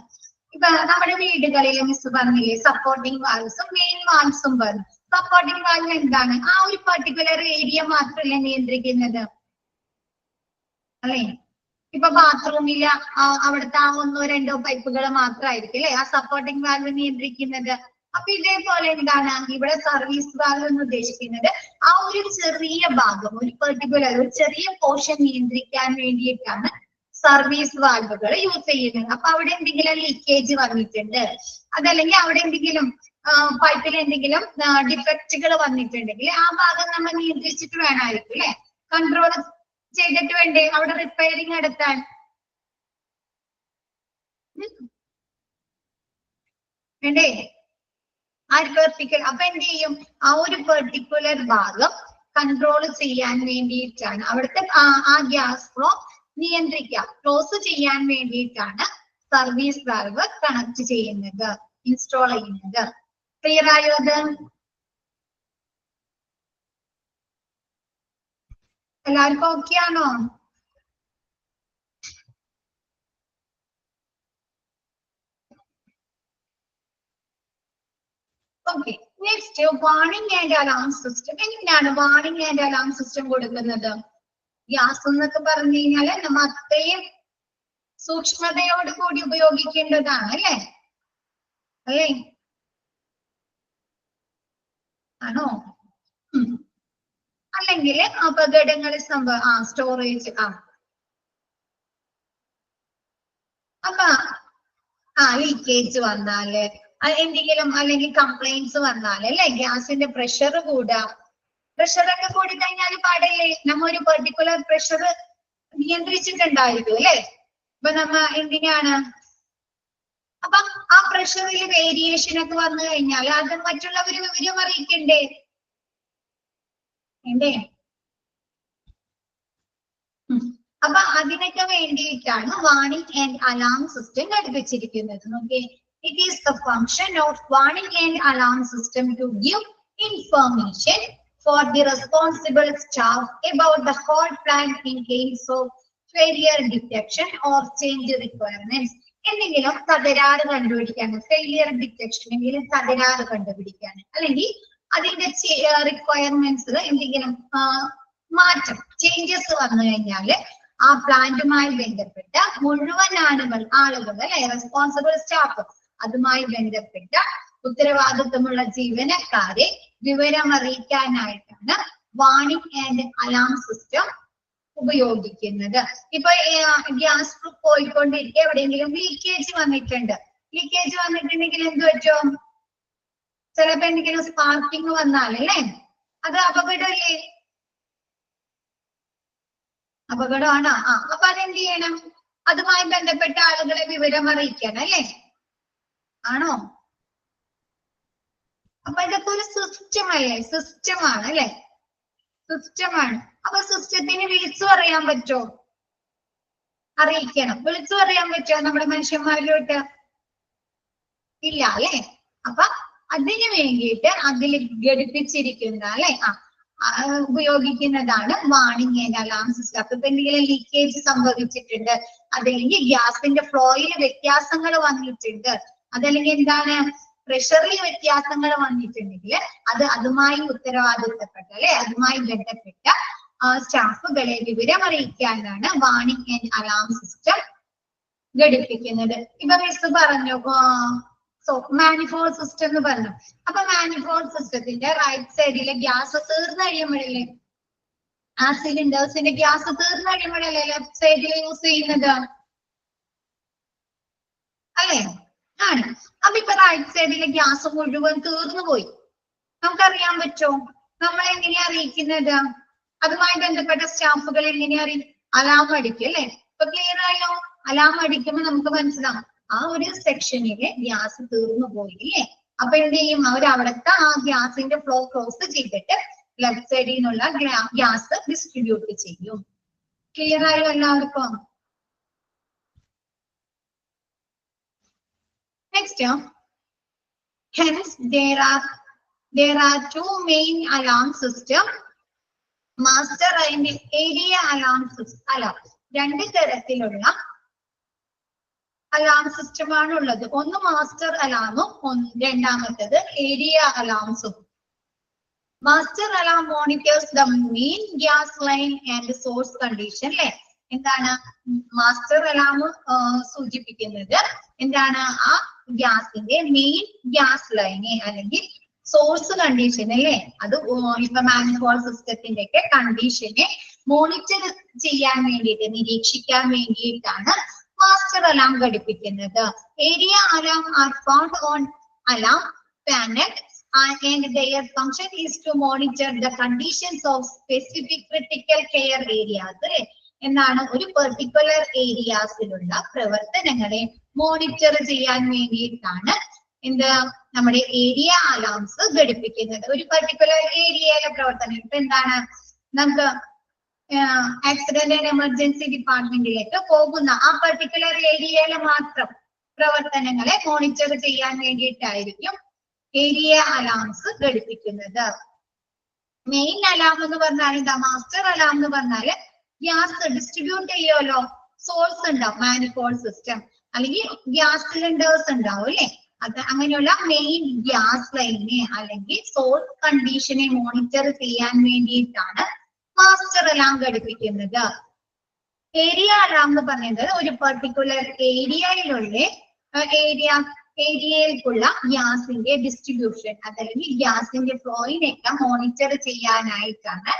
ഇപ്പൊ നമ്മുടെ വീടുകളിൽ മിസ് പറഞ്ഞില്ലേ, സപ്പോർട്ടിംഗ് വാൽവ്സും മെയിൻ വാൽവ്സും പറഞ്ഞു. സപ്പോർട്ടിംഗ് വാൽവ് എന്താണ്? ആ ഒരു പർട്ടിക്കുലർ ഏരിയ മാത്രമല്ല നിയന്ത്രിക്കുന്നത് അല്ലെ. ഇപ്പൊ ബാത്റൂമില് അവിടുത്തെ ആ 1-2 പൈപ്പുകൾ മാത്രമായിരിക്കും അല്ലെ ആ സപ്പോർട്ടിംഗ് വാൽവ് നിയന്ത്രിക്കുന്നത്. അപ്പൊ ഇതേപോലെ എന്താണ് ഇവിടെ സർവീസ് വാൽവ് എന്ന് ഉദ്ദേശിക്കുന്നത് ആ ഒരു ചെറിയ ഭാഗം, ഒരു പെർട്ടിക്കുലർ ഒരു ചെറിയ പോർഷൻ നിയന്ത്രിക്കാൻ വേണ്ടിയിട്ടാണ് സർവീസ് വാൽവുകൾ യൂസ് ചെയ്യുന്നത്. അപ്പൊ അവിടെ എന്തെങ്കിലും ലീക്കേജ് വന്നിട്ടുണ്ട്, അതല്ലെങ്കിൽ അവിടെ എന്തെങ്കിലും പൈപ്പിൽ എന്തെങ്കിലും ഡിഫക്റ്റുകൾ വന്നിട്ടുണ്ടെങ്കിൽ ആ ഭാഗം നമ്മൾ നിയന്ത്രിച്ചിട്ട് വേണമായിരിക്കും അല്ലെ, കൺട്രോൾ ചെയ്തിട്ട് വേണ്ടേ അവിടെ റിപ്പയറിംഗ് നടത്താൻ. വേണ്ടേ ആ ഒരു അപ്പൊ എന്ത് ചെയ്യും, ആ ഒരു പെർട്ടിക്കുലർ ഭാഗം കൺട്രോൾ ചെയ്യാൻ വേണ്ടിയിട്ടാണ്, അവിടുത്തെ ആ ഗ്യാസ് ഫ്ലോ നിയന്ത്രിക്കാം, ക്ലോസ് ചെയ്യാൻ വേണ്ടിയിട്ടാണ് സർവീസ് വാൽവ് കണക്ട് ചെയ്യുന്നത്, ഇൻസ്റ്റാൾ ചെയ്യുന്നത്. ക്ലിയർ ആയോ അത്? എല്ലാവർക്കും ഓക്കെ ആണോ? Okay, next warning and alarm system. എങ്ങനെയാണ് വാർണിംഗ് ആൻഡ് അലാം സിസ്റ്റം കൊടുക്കുന്നത്? ഗ്യാസ് എന്നൊക്കെ പറഞ്ഞു കഴിഞ്ഞാല് നമ്മ അത്രയും സൂക്ഷ്മതയോട് കൂടി ഉപയോഗിക്കേണ്ടതാണ് അല്ലേ, അല്ലേ ആണോ? അല്ലെങ്കിൽ അപകടങ്ങൾ സ്റ്റോറേജ് അപ്പൊ ലീക്കേജ് വന്നാല് എന്തെങ്കിലും അല്ലെങ്കിൽ കംപ്ലൈന്റ്സ് വന്നാല് അല്ലെ, ഗ്യാസിന്റെ പ്രഷർ കൂടാം. പ്രഷറൊക്കെ കൂടി കഴിഞ്ഞാൽ പാടില്ലേ, നമ്മ ഒരു പെർട്ടിക്കുലർ പ്രഷർ നിയന്ത്രിച്ചിട്ടുണ്ടായിരിക്കും അല്ലെ. ഇപ്പൊ നമ്മ എന്തിനാണ്, അപ്പൊ ആ പ്രഷറിൽ വേരിയേഷൻ ഒക്കെ വന്നു കഴിഞ്ഞാൽ അത് മറ്റുള്ളവര് വിവരം അറിയിക്കണ്ടേ, വേണ്ടേ? അപ്പൊ അതിനൊക്കെ വേണ്ടിയിട്ടാണ് വാർണിംഗ് ആൻഡ് അലാം സിസ്റ്റം ഘടിപ്പിച്ചിരിക്കുന്നത്. നോക്കിയേ, it is the function of warning and alarm system to give information for the responsible staff about the whole plant in case of failure detection or change requirements. എന്തെങ്കിലും തകരാറ് കണ്ടുപിടിക്കാൻ, failure detection എങ്കിലും തകരാറ് കണ്ടുപിടിക്കാൻ, അല്ലെങ്കിൽ അതിന്റെ റിക്വയർമെന്റ്സ് എന്തെങ്കിലും മാറ്റം ചേഞ്ചസ് വന്നു കഴിഞ്ഞാല് ആ പ്ലാന്റുമായി ബന്ധപ്പെട്ട മുഴുവൻ ആളുകൾ അല്ലെ, റെസ്പോൺസിബിൾ സ്റ്റാഫ്, അതുമായി ബന്ധപ്പെട്ട ഉത്തരവാദിത്വമുള്ള ജീവനക്കാരെ വിവരം അറിയിക്കാനായിട്ടാണ് വാർണിംഗ് ആൻഡ് അലാം സിസ്റ്റം ഉപയോഗിക്കുന്നത്. ഇപ്പൊ ഗ്യാസ് പോയിക്കൊണ്ടിരിക്കുക എവിടെയെങ്കിലും ലീക്കേജ് വന്നിട്ടുണ്ട്. ലീക്കേജ് വന്നിട്ടുണ്ടെങ്കിൽ എന്ത് പറ്റും? ചിലപ്പോ എന്തെങ്കിലും സ്പാർക്കിങ് വന്നാലല്ലേ അത് അപകടമല്ലേ? അപകടമാണ്. അപ്പൊ അതെന്ത് ചെയ്യണം? അതുമായി ബന്ധപ്പെട്ട ആളുകളെ വിവരം അറിയിക്കണം അല്ലേ? ആണോ? അപ്പൊ ഇതൊക്കെ ഒരു സിസ്റ്റം അല്ലേ? സിസ്റ്റമാണ് അല്ലെ? സിസ്റ്റമാണ്. അപ്പൊ സിസ്റ്റത്തിന് വിളിച്ചു പറയാൻ പറ്റോ? അറിയിക്കണം. വിളിച്ചു പറയാൻ പറ്റോ നമ്മുടെ മനുഷ്യന്മാരിലോട്ട്? ഇല്ല അല്ലെ? അപ്പൊ അതിനു വേണ്ടിയിട്ട് അതിൽ ഘടിപ്പിച്ചിരിക്കുന്ന അല്ലെ ഉപയോഗിക്കുന്നതാണ് വാർണിംഗ് ആൻഡ് അലാം സിസ്റ്റം. അപ്പൊ ഇപ്പൊ എന്തെങ്കിലും ലീക്കേജ് സംഭവിച്ചിട്ടുണ്ട്, അതല്ലെങ്കിൽ ഗ്യാസിന്റെ ഫ്ലോയിൽ വ്യത്യാസങ്ങൾ വന്നിട്ടുണ്ട്, അതല്ലെങ്കിൽ എന്താണ് പ്രഷറിൽ വ്യത്യാസങ്ങൾ വന്നിട്ടുണ്ടെങ്കിൽ അതുമായി ഉത്തരവാദിത്തപ്പെട്ട അല്ലെ അതുമായി ബന്ധപ്പെട്ട സ്റ്റാഫുകളെ വിവരം അറിയിക്കാനാണ് വാർണിംഗ് ആൻഡ് അലാം സിസ്റ്റം ഘടിപ്പിക്കുന്നത്. ഇപ്പൊ മിസ് പറഞ്ഞു മാനിഫോൾഡ് സിസ്റ്റം എന്ന് പറഞ്ഞു. അപ്പൊ മാനിഫോൾഡ് സിസ്റ്റത്തിന്റെ റൈറ്റ് സൈഡിലെ ഗ്യാസ് തീർന്നു കഴിയുമ്പോഴല്ലേ, ആ സിലിണ്ടേഴ്സിന്റെ ഗ്യാസ് തീർന്നു കഴിയുമ്പോഴല്ലേ ലെഫ്റ്റ് സൈഡിൽ യൂസ് ചെയ്യുന്നത് അല്ലേ? ആണ്. അപ്പൊ ഇപ്പൊ റൈറ്റ് സൈഡിലെ ഗ്യാസ് മുഴുവൻ തീർന്നു പോയി, നമുക്കറിയാൻ പറ്റോ? നമ്മൾ എങ്ങനെയാ അറിയിക്കുന്നത്? അതുമായി ബന്ധപ്പെട്ട സ്റ്റാഫുകൾ എങ്ങനെയാ അലാം അടിക്കും അല്ലെ? ഇപ്പൊ ക്ലിയർ ആയോ? അലാം അടിക്കുമ്പോ നമുക്ക് മനസ്സിലാവും ആ ഒരു സെക്ഷനിലെ ഗ്യാസ് തീർന്നു പോയി അല്ലേ? അപ്പൊ എന്ത് ചെയ്യും? അവിടുത്തെ ആ ഗ്യാസിന്റെ ഫ്ലോ ക്ലോസ് ചെയ്തിട്ട് ലെഫ്റ്റ് സൈഡിൽ നിന്നുള്ള ഗ്യാസ് ഡിസ്ട്രിബ്യൂട്ട് ചെയ്യും. ക്ലിയർ ആയോ എല്ലാവർക്കും? Next, hence there are two main alarm system, master and area alarm system. Alarm. രണ്ട് തരത്തിലുള്ള അലാം സിസ്റ്റം ആണ് ഉള്ളത്. ഒന്ന് മാസ്റ്റർ അലാമും രണ്ടാമത്തേത് ഏരിയ അലാംസും. Master alarm monitors the main gas line and source condition അല്ലെ? എന്താണ് മാസ്റ്റർ അലാം സൂചിപ്പിക്കുന്നത്? എന്താണ് ആ ഗ്യാസിന്റെ മെയിൻ ഗ്യാസ് ലൈനെ അല്ലെങ്കിൽ സോഴ്സ് കണ്ടീഷൻ അല്ലേ? അത് ഇപ്പൊ മാനിഫോൾഡ് സിസ്റ്റത്തിന്റെ ഒക്കെ കണ്ടീഷനെ മോണിറ്റർ ചെയ്യാൻ വേണ്ടിയിട്ട്, നിരീക്ഷിക്കാൻ വേണ്ടിയിട്ടാണ് മാസ്റ്റർ അലാം ഘടിപ്പിക്കുന്നത്. Area alarm are found on alarm panel and their function is to monitor the conditions of specific critical care areas. എന്നാണ് ഒരു പെർട്ടിക്കുലർ ഏരിയാസിലുള്ള പ്രവർത്തനങ്ങളെ മോണിറ്റർ ചെയ്യാൻ വേണ്ടിയിട്ടാണ് നമ്മുടെ ഏരിയ അലാംസ് ഘടിപ്പിക്കുന്നത്. ഒരു പെർട്ടിക്കുലർ ഏരിയയിലെ പ്രവർത്തനം ഇപ്പൊ എന്താണ്, നമുക്ക് ആക്സിഡന്റ് ആൻഡ് എമർജൻസി ഡിപ്പാർട്ട്മെന്റിലേക്ക് പോകുന്ന ആ പെർട്ടിക്കുലർ ഏരിയയിലെ മാത്രം പ്രവർത്തനങ്ങളെ മോണിറ്റർ ചെയ്യാൻ വേണ്ടിയിട്ടായിരിക്കും ഏരിയ അലാംസ് ഘടിപ്പിക്കുന്നത്. മെയിൻ അലാം എന്ന് പറഞ്ഞാൽ എന്താ? മാസ്റ്റർ അലാം എന്ന് പറഞ്ഞാല് ഗ്യാസ് ഡിസ്ട്രിബ്യൂട്ട് ചെയ്യുമല്ലോ, സോഴ്സ് ഉണ്ടാവും മാനിഫോൾഡ് സിസ്റ്റം, അല്ലെങ്കിൽ ഗ്യാസ് സിലിണ്ടേഴ്സ് ഉണ്ടാവും അല്ലെ? അത് അങ്ങനെയുള്ള മെയിൻ ഗ്യാസ് ലൈനെ അല്ലെങ്കിൽ സോഴ്സ് കണ്ടീഷനെ മോണിറ്റർ ചെയ്യാൻ വേണ്ടിയിട്ടാണ് മാസ്റ്റർ അലാം ഘടിപ്പിക്കുന്നത്. ഏരിയ അലാം എന്ന് പറയുന്നത് ഒരു പെർട്ടിക്കുലർ ഏരിയയിലേക്കുള്ള ഗ്യാസിന്റെ ഡിസ്ട്രിബ്യൂഷൻ അതല്ലെങ്കിൽ ഗ്യാസിന്റെ ഫ്ലോയിനൊക്കെ മോണിറ്റർ ചെയ്യാനായിട്ടാണ്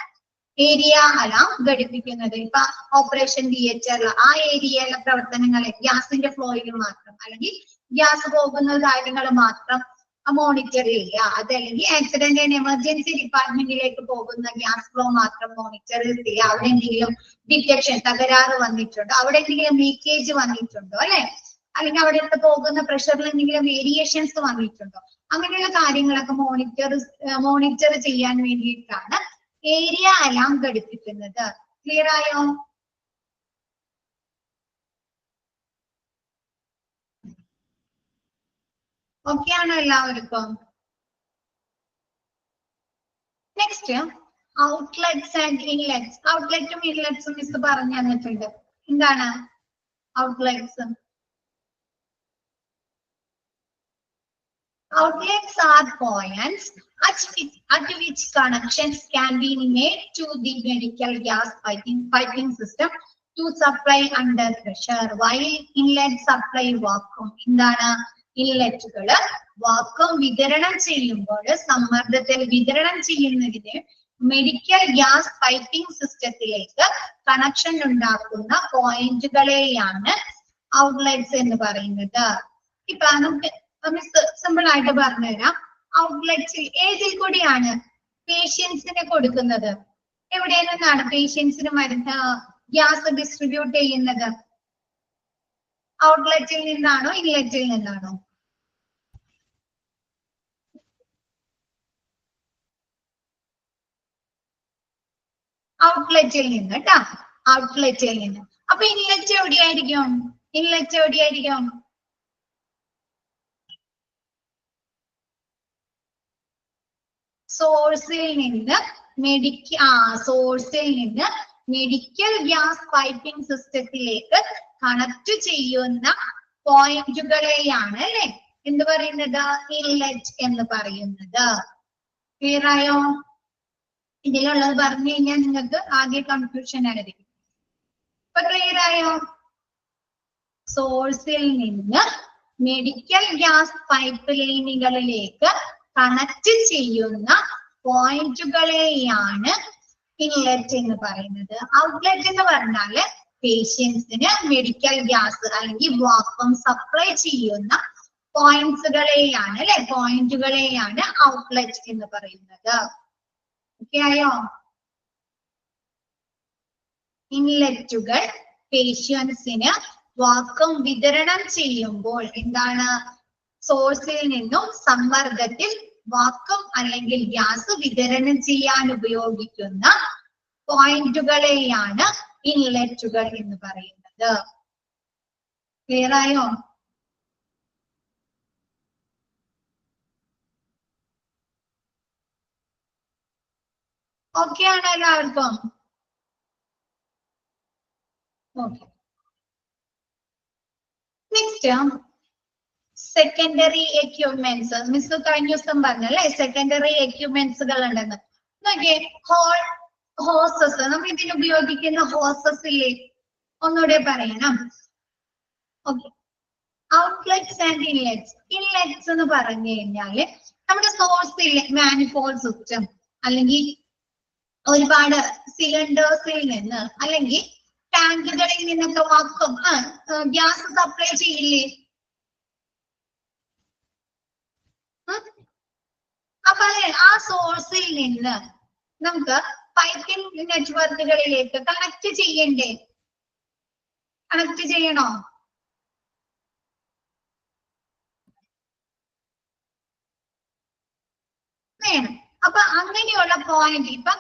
ഏരിയ അലാം ഘടിപ്പിക്കുന്നത്. ഇപ്പൊ ഓപ്പറേഷൻ തിയേറ്ററിൽ ആ ഏരിയയിലെ പ്രവർത്തനങ്ങളെ ഗ്യാസിന്റെ ഫ്ലോയിൽ മാത്രം അല്ലെങ്കിൽ ഗ്യാസ് പോകുന്ന കാര്യങ്ങൾ മാത്രം മോണിറ്റർ ചെയ്യുക, അതല്ലെങ്കിൽ ആക്സിഡന്റ് ആൻഡ് എമർജൻസി ഡിപ്പാർട്ട്മെന്റിലേക്ക് പോകുന്ന ഗ്യാസ് ഫ്ലോ മാത്രം മോണിറ്റർ ചെയ്യുക. അവിടെ എന്തെങ്കിലും ഡിറ്റക്ഷൻ തകരാറ് വന്നിട്ടുണ്ടോ, അവിടെ എന്തെങ്കിലും ലീക്കേജ് വന്നിട്ടുണ്ടോ അല്ലെ, അല്ലെങ്കിൽ അവിടെ പോകുന്ന പ്രഷറിൽ എന്തെങ്കിലും വേരിയേഷൻസ് വന്നിട്ടുണ്ടോ, അങ്ങനെയുള്ള കാര്യങ്ങളൊക്കെ മോണിറ്റർ ചെയ്യാൻ വേണ്ടിയിട്ടാണ് ഏരിയ അലാം ഘടിപ്പിക്കുന്നത്. ക്ലിയർ ആയോ? ഓക്കെ ആണോ എല്ലാവർക്കും? Next outlets and inlets. ഔട്ട്ലെറ്റും ഇൻലെറ്റ്സും മിസ് പറഞ്ഞു തന്നിട്ടുണ്ട്. എന്താണ് outlets? Outlets are points at which connections can be made to the medical gas piping system to supply under pressure, while inlet supply vacuum. എന്താണ് ഇൻലെറ്റുകള് vacuum വിതരണം ചെയ്യുമ്പോൾ സമ്മർദ്ദത്തിൽ വിതരണം ചെയ്യുന്നതിന് മെഡിക്കൽ ഗ്യാസ് പൈപ്പിംഗ് സിസ്റ്റത്തിലേക്ക് കണക്ഷൻ ഉണ്ടാക്കുന്ന പോയിന്റുകളെയാണ് ഔട്ട്ലെറ്റ്സ് എന്ന് പറയുന്നത്. ഇപ്പൊ നമുക്ക് മിസ് സിമ്പിൾ ആയിട്ട് പറഞ്ഞുതരാം. ഔട്ട്ലെറ്റ്സിൽ ഏതിൽ കൂടിയാണ് പേഷ്യൻസിന് കൊടുക്കുന്നത്? എവിടെ നിന്നാണ് പേഷ്യൻസിന് മരുന്ന് ഗ്യാസ് ഡിസ്ട്രിബ്യൂട്ട് ചെയ്യുന്നത്? ഔട്ട്ലെറ്റിൽ നിന്നാണോ ഇൻലെറ്റിൽ നിന്നാണോ? ഔട്ട്ലെറ്റിൽ നിന്ന് കേട്ടോ, ഔട്ട്ലെറ്റിൽ നിന്ന്. അപ്പൊ ഇൻലെറ്റ് എവിടെയായിരിക്കും? ഇൻലെറ്റ് എവിടെയായിരിക്കും? സോഴ്സിൽ നിന്ന് മെഡിക്കൽ ഗ്യാസ് പൈപ്പിംഗ് സിസ്റ്റത്തിലേക്ക് കണക്ട് ചെയ്യുന്ന പോയിന്റുകളെയാണ് അല്ലെ എന്ത് പറയുന്നത്? ഇൻലെറ്റ് എന്ന് പറയുന്നത്. ക്ലിയർ ആയോ? ഇതിലുള്ളത് പറഞ്ഞു കഴിഞ്ഞാൽ നിങ്ങൾക്ക് ആകെ കൺഫ്യൂഷൻ ആയിരിക്കും. ഇപ്പൊ ക്ലിയർ ആയോ? സോഴ്സിൽ നിന്ന് മെഡിക്കൽ ഗ്യാസ് പൈപ്പ് ലൈനുകളിലേക്ക് കണക്ട് ചെയ്യുന്ന പോയിന്റുകളെയാണ് ഇൻലെറ്റ് എന്ന് പറയുന്നത്. ഔട്ട്ലെറ്റ് എന്ന് പറഞ്ഞാല് പേഷ്യൻസിന് മെഡിക്കൽ ഗ്യാസ് അല്ലെങ്കിൽ വാക്വം സപ്ലൈ ചെയ്യുന്ന പോയിന്റ്സുകളെയാണ് അല്ലെ പോയിന്റുകളെയാണ് ഔട്ട്ലെറ്റ് എന്ന് പറയുന്നത്. ഓക്കെ ആയോ? ഇൻലെറ്റുകൾ പേഷ്യൻസിന് വാക്വം വിതരണം ചെയ്യുമ്പോൾ എന്താണ്? സോഴ്സിൽ നിന്നും സമ്മർദ്ദത്തിൽ വാക്വം അല്ലെങ്കിൽ ഗ്യാസ് വിതരണം ചെയ്യാൻ ഉപയോഗിക്കുന്ന പോയിന്റുകളെയാണ് ഇൻലെറ്റുകൾ എന്ന് പറയുന്നത്. ക്ലിയർ ആയോ? ഓക്കെ ആണോ എല്ലാവർക്കും? Okay. Next secondary equipments. Miss കഴിഞ്ഞ ദിവസം പറഞ്ഞല്ലേ സെക്കൻഡറി എക്യുപ്മെന്റ്സുകൾ ഉണ്ടെന്ന്. നോക്കിയേ, ഹോസസ്. നമ്മൾ ഇതിന് ഉപയോഗിക്കുന്ന ഹോസസ് ഇല്ലേ? ഒന്നുകൂടെ പറയണം. Okay. Outlets and inlets. Inlets എന്ന് പറഞ്ഞു കഴിഞ്ഞാല് നമ്മുടെ സോഴ്സ് ഇല്ലേ, മാനിഫോൾഡ് സിസ്റ്റം അല്ലെങ്കിൽ ഒരുപാട് സിലിണ്ടേഴ്സിൽ നിന്ന് അല്ലെങ്കിൽ ടാങ്കുകളിൽ നിന്നൊക്കെ വാക്വം ഗ്യാസ് സപ്ലൈ ചെയ്യില്ലേ? അപ്പൊ ആ സോഴ്സിൽ നിന്ന് നമുക്ക് പൈപ്പിംഗ് നെറ്റ്വർക്കുകളിലേക്ക് കണക്ട് ചെയ്യണ്ടേ? കണക്ട് ചെയ്യണോ? വേണം. അപ്പൊ അങ്ങനെയുള്ള പോയിന്റ് ഇപ്പൊ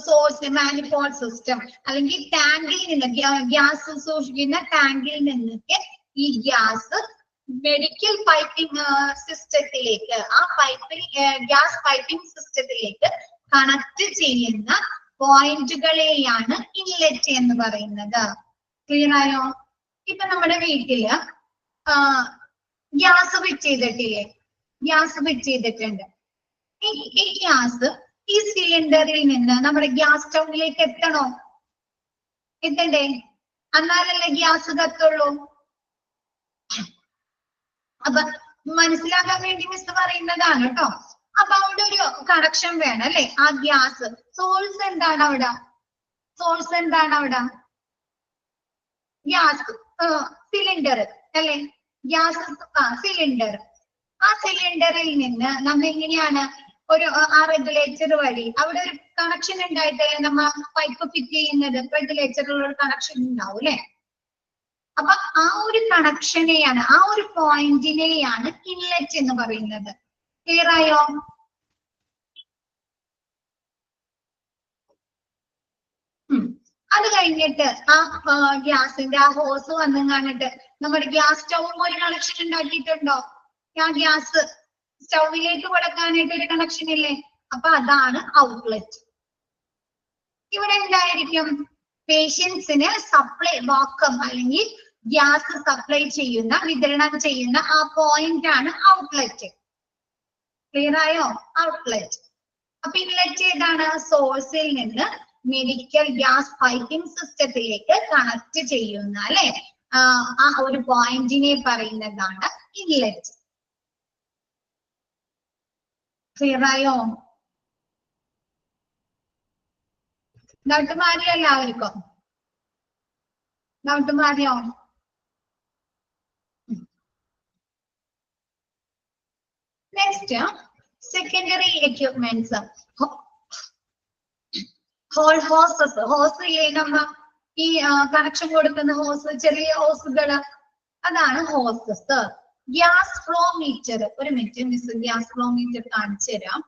സോഴ്സ് മാനിഫോൾഡ് സിസ്റ്റം അല്ലെങ്കിൽ ടാങ്കിൽ നിന്ന് ഗ്യാസ് സൂക്ഷിക്കുന്ന ടാങ്കിൽ നിന്നൊക്കെ ഈ ഗ്യാസ് മെഡിക്കൽ പൈപ്പിംഗ് സിസ്റ്റത്തിലേക്ക് ആ ഗ്യാസ് പൈപ്പിംഗ് സിസ്റ്റത്തിലേക്ക് കണക്ട് ചെയ്യുന്ന പോയിന്റുകളെയാണ് ഇൻലെറ്റ് എന്ന് പറയുന്നത്. ക്ലിയർ ആയോ? ഇപ്പൊ നമ്മുടെ വീട്ടില് ഗ്യാസ് ഫിറ്റ് ചെയ്തിട്ടില്ലേ? ഗ്യാസ് ഫിറ്റ് ചെയ്തിട്ടുണ്ട്. ഈ ഗ്യാസ് ഈ സിലിണ്ടറിൽ നിന്ന് നമ്മുടെ ഗ്യാസ് സ്റ്റൗവിലേക്ക് എത്തണോ? എത്തണ്ടേ? എന്നാലല്ലേ ഗ്യാസ് കത്തുള്ളൂ. അപ്പൊ മനസ്സിലാക്കാൻ വേണ്ടി മിസ് പറയുന്നതാണ് കേട്ടോ. അപ്പൊ അവിടെ ഒരു കണക്ഷൻ വേണം അല്ലെ? ആ ഗ്യാസ് സോഴ്സ് എന്താണ് അവിടെ? സോഴ്സ് എന്താണ് അവിടെ? ഗ്യാസ് സിലിണ്ടർ അല്ലെ? Gas cylinder. ആ സിലിണ്ടറിൽ നിന്ന് നമ്മ എങ്ങനെയാണ് ഒരു ആ റെഗുലേറ്റർ വഴി അവിടെ ഒരു കണക്ഷൻ ഉണ്ടായിട്ടല്ലേ നമ്മ പൈപ്പ് ഫിറ്റ് ചെയ്യുന്നത്? റെഗുലേറ്ററിലുള്ള ഒരു കണക്ഷൻ ഉണ്ടാവും അല്ലെ? അപ്പൊ ആ ഒരു കണക്ഷനെയാണ്, ആ ഒരു പോയിന്റിനെയാണ് ഇൻലെറ്റ് എന്ന് പറയുന്നത്. ക്ലിയർ ആയോ? അത് കഴിഞ്ഞിട്ട് ആ ഗ്യാസിന്റെ ആ ഹോസ് വന്നു കാണിട്ട് നമ്മുടെ ഗ്യാസ് സ്റ്റൗവും ഒരു കണക്ഷൻ ഉണ്ടാക്കിയിട്ടുണ്ടോ? ആ ഗ്യാസ് സ്റ്റൗവിലേക്ക് കൊടുക്കാനായിട്ട് ഒരു കണക്ഷൻ ഇല്ലേ? അപ്പൊ അതാണ് ഔട്ട്ലെറ്റ്. ഇവിടെ എന്തായിരിക്കും? പേഷ്യൻസിന് സപ്ലൈ വാക്വം അല്ലെങ്കിൽ ഗ്യാസ് സപ്ലൈ ചെയ്യുന്ന വിതരണം ചെയ്യുന്ന ആ പോയിന്റ് ആണ് ഔട്ട്ലെറ്റ്. ക്ലിയർ ആയോ? ഔട്ട്ലെറ്റ്. അപ്പൊ ഇൻലെറ്റ് ഏതാണ്? സോഴ്സിൽ നിന്ന് മെഡിക്കൽ ഗ്യാസ് പൈപ്പിംഗ് സിസ്റ്റത്തിലേക്ക് കണക്ട് ചെയ്യുന്ന അല്ലെ ആ ഒരു പോയിന്റിനെ പറയുന്നതാണ് ഇൻലെറ്റ്. ക്ലിയർ ആയോ? ഡൗട്ട് മാറിയോ എല്ലാവർക്കും? ഡൗട്ട് മാറിയോ? Next secondary equipments. Hoses. Hose ഇല്ലേ നമ്മ ഈ കണക്ഷൻ കൊടുക്കുന്ന ഹോസ്, ചെറിയ ഹോസുകള്, അതാണ് ഹോസസ്. Gas flow meter. ഒരു minute miss gas flow meter കാണിച്ചു തരാം.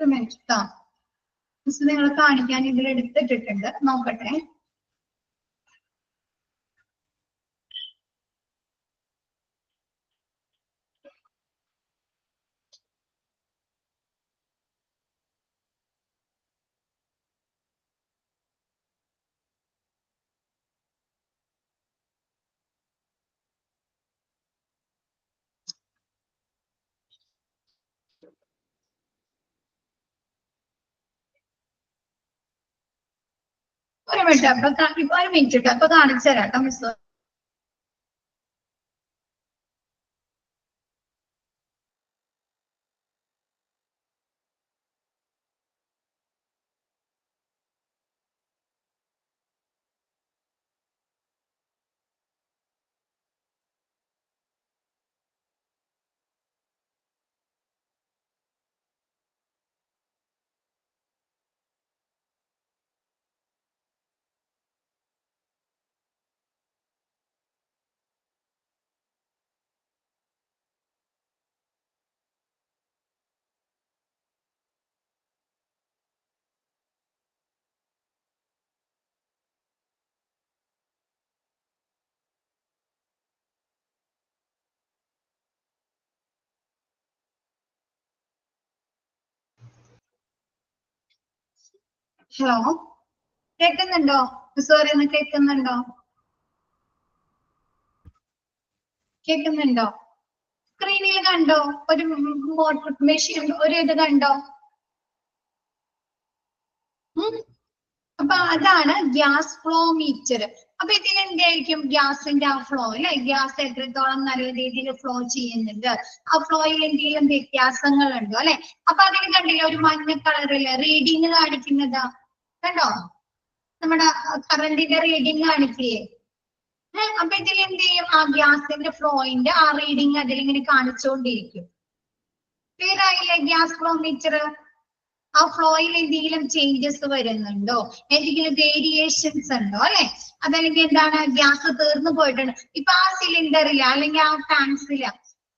ഒരു മിനിറ്റ് കേട്ടോ മിസ്, നിങ്ങൾ കാണിക്കാൻ ഇതിൽ എടുത്തിട്ടിട്ടുണ്ട്, നോക്കട്ടെ. ഒരു മിനിറ്റ് ഇപ്പൊ ഒരു മിനിറ്റ് കേട്ടോ, അപ്പൊ കാണിച്ചു തരാം കേട്ടോ മിസ്. ഹലോ, കേൾക്കുന്നുണ്ടോ? മിസ് പറയുന്നത് കേൾക്കുന്നുണ്ടോ? കേൾക്കുന്നുണ്ടോ? സ്ക്രീനിൽ കണ്ടോ? ഒരു മെഷീൻ ഒരു ഇത് കണ്ടോ? അപ്പൊ അതാണ് ഗ്യാസ് ഫ്ലോ മീറ്റർ. അപ്പൊ ഇതിൽ എന്തായിരിക്കും? ഗ്യാസിന്റെ ആ ഫ്ലോ അല്ലെ, ഗ്യാസ് എത്രത്തോളം നല്ല രീതിയിൽ ഫ്ലോ ചെയ്യുന്നുണ്ട്, ആ ഫ്ലോയിൽ എന്തെങ്കിലും വ്യത്യാസങ്ങൾ ഉണ്ടോ അല്ലെ. അപ്പൊ അതിന് കണ്ടില്ല ഒരു മഞ്ഞ കളറില് റീഡിങ് കാണിക്കുന്നതാ കണ്ടോ? നമ്മുടെ കറണ്ടിന്റെ റീഡിങ് കാണിക്കില്ലേ? അപ്പൊ ഇതിൽ എന്ത് ചെയ്യും? ആ ഗ്യാസിന്റെ ഫ്ലോയിന്റെ ആ റീഡിങ് അതിലിങ്ങനെ കാണിച്ചുകൊണ്ടിരിക്കും. ക്ലിയർ ആയില്ലേ? ഗ്യാസ് ഫ്ലോ മീറ്റർ ആ ഫ്ലോയിൽ എന്തെങ്കിലും ചേഞ്ചസ് വരുന്നുണ്ടോ, എന്തെങ്കിലും വേരിയേഷൻസ് ഉണ്ടോ അല്ലെ. അതല്ലെങ്കിൽ എന്താണ്, ഗ്യാസ് തീർന്നു പോയിട്ടുണ്ട്. ഇപ്പൊ ആ സിലിണ്ടറില്ല അല്ലെങ്കിൽ ആ ടാങ്ക്സില്ല,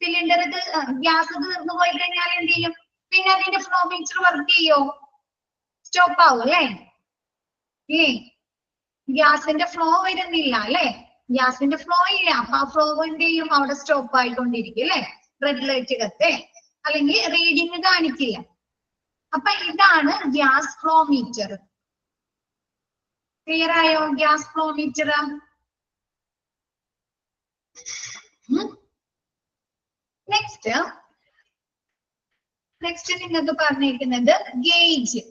സിലിണ്ടർ ഗ്യാസ് തീർന്നു പോയി കഴിഞ്ഞാൽ എന്ത് ചെയ്യും? പിന്നെ അതിന്റെ ഫ്ലോ മീറ്റർ വർക്ക് ചെയ്യോ? സ്റ്റോപ്പ് ആവും അല്ലെ. ഗ്യാസിന്റെ ഫ്ലോ വരുന്നില്ല അല്ലെ, ഗ്യാസിന്റെ ഫ്ലോ ഇല്ല. അപ്പൊ ആ ഫ്ലോ എന്ത് ചെയ്യും? അവിടെ സ്റ്റോപ്പ് ആയിക്കൊണ്ടിരിക്കും അല്ലെ. റെഡ് ലൈറ്റ് കത്തെ അല്ലെങ്കിൽ റീഡിങ് കാണിക്കില്ല. അപ്പൊ ഇതാണ് ഗ്യാസ് ഫ്ലോ മീറ്റർ. ക്ലിയർ ആയോ? Gas flow metre. നെക്സ്റ്റ് നിങ്ങൾക്ക് പറഞ്ഞിരിക്കുന്നത് ഗേജ്.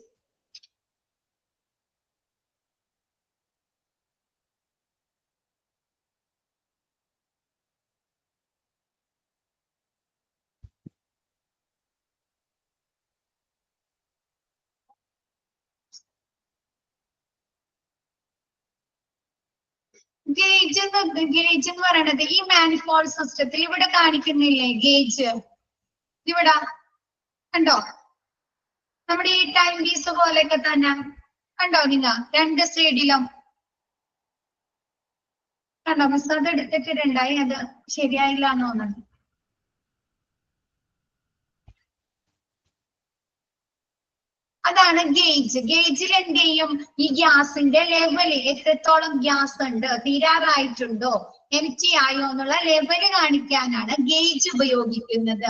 ഗേജ് എന്ന് പറയുന്നത് ഈ മാനിഫോൾഡ് സിസ്റ്റത്തിൽ ഇവിടെ കാണിക്കുന്നില്ലേ ഗേജ്? ഇവിടെ കണ്ടോ? നമ്മുടെ ഈ ടൈം പീസ് പോലെയൊക്കെ തന്നെ കണ്ടോ നിങ്ങൾ? രണ്ട് സൈഡിലും കണ്ടോ? മിസ് അത് എടുത്തിട്ടുണ്ടായി, അത് ശരിയായില്ല എന്ന് തോന്നുന്നു. അതാണ് ഗേജ്. ഗേജിൽ എന്ത് ചെയ്യും? ഈ ഗ്യാസിന്റെ ലെവല് എത്രത്തോളം ഗ്യാസ് ഉണ്ട്, തീരാറായിട്ടുണ്ടോ, എംപ്റ്റി ആയോ എന്നുള്ള ലെവല് കാണിക്കാനാണ് ഗേജ് ഉപയോഗിക്കുന്നത്.